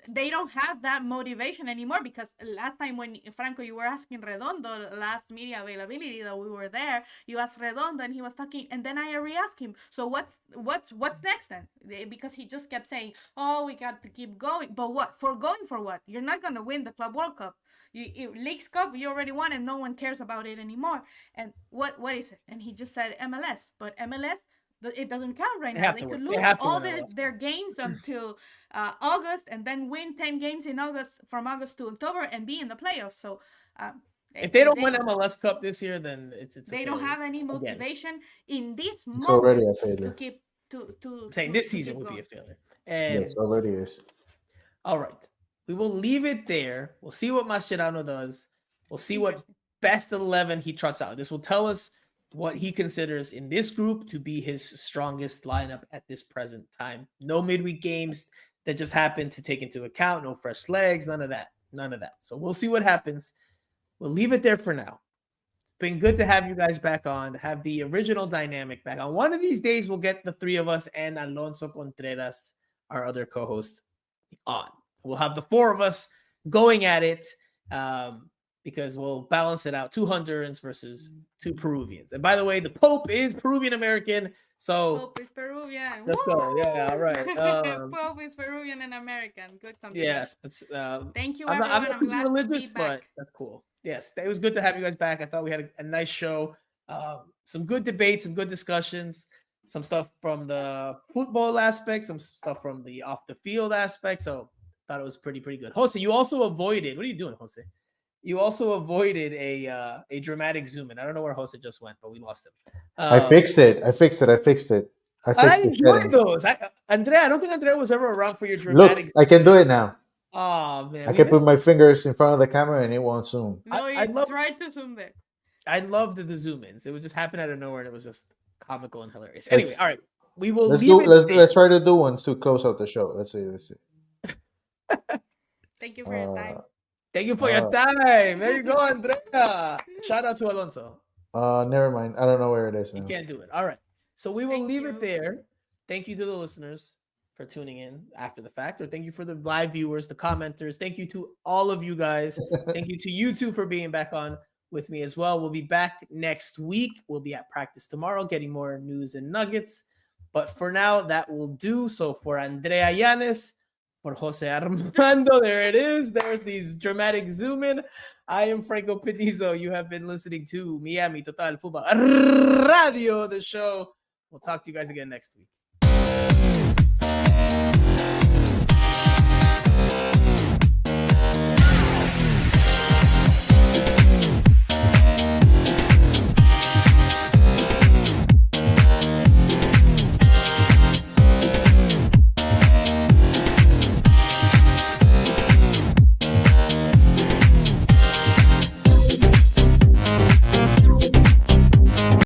they don't have that motivation anymore, because last time when, Franco, you were asking Redondo, last media availability that we were there, you asked Redondo and he was talking, and then I re-asked him, so what's next then? Because he just kept saying, oh, we got to keep going. But what? Going for what? You're not going to win the Club World Cup. Leagues Cup, you already won and no one cares about it anymore. And what is it? And he just said MLS. But MLS, it doesn't count right They now. have They to could win. lose They have to all win MLS. their games until August, and then win 10 games in August, from August to October, and be in the playoffs. So If they don't win MLS Cup this year, then it's they a don't failure. have any motivation in this It's already a moment failure. to keep to I'm saying to- this to season keep would be going. a failure. And Yes, already is. all right, we will leave it there. We'll see what Mascherano does. We'll see what Interesting. best 11 he trots out. This will tell us what he considers in this group to be his strongest lineup at this present time. No midweek games that just happen to take into account, no fresh legs, none of that. So we'll see what happens. We'll leave it there for now. It's been good to have you guys back on, to have the original dynamic back on. One of these days, we'll get the three of us and Alonso Contreras, our other co-host, on. We'll have the four of us going at it, because we'll balance it out. 2 Hondurans versus 2 Peruvians. And by the way, the Pope is Peruvian American. So Pope is Peruvian. let's go. Yeah, all right. Pope is Peruvian and American. Good combination. Yes, that's Thank you, I'm everyone. not I'm super glad to be religious, but back. that's cool. Yes, it was good to have you guys back. I thought we had a nice show. Some good debates, some good discussions, some stuff from the football aspect, some stuff from the off the field aspect. So thought it was pretty good. Jose, you also avoided. What are you doing, Jose? You also avoided a dramatic zoom in. I don't know where Jose just went, but we lost him. I fixed it. I fixed the I setting. enjoyed those. Andrea, I don't think Andrea was ever around for your Look, dramatic. I can do it now. Oh man, I we can put missed my fingers in front of the camera and it won't zoom. No, I it's love- right to zoom there. I loved the zoom ins. It would just happen out of nowhere, and it was just comical and hilarious. Anyway, Let's- all right, we will Let's leave do. it. Let's try to do one to close out the show. Let's see. Thank you for your time. Thank you for your time. There you go, Andrea. Shout out to Alonso. Never mind. I don't know where it is You now. can't do it. All right, so we will Thank leave you. it there. Thank you to the listeners for tuning in after the fact, or thank you for the live viewers, the commenters. Thank you to all of you guys. Thank you to you two for being back on with me as well. We'll be back next week. We'll be at practice tomorrow, getting more news and nuggets. But for now, that will do. So for Andrea Llanes, for Jose Armando, there it is. There's these dramatic zoom in. I am Franco Pinizo. You have been listening to Miami Total Futbol Radio, the show. We'll talk to you guys again next week.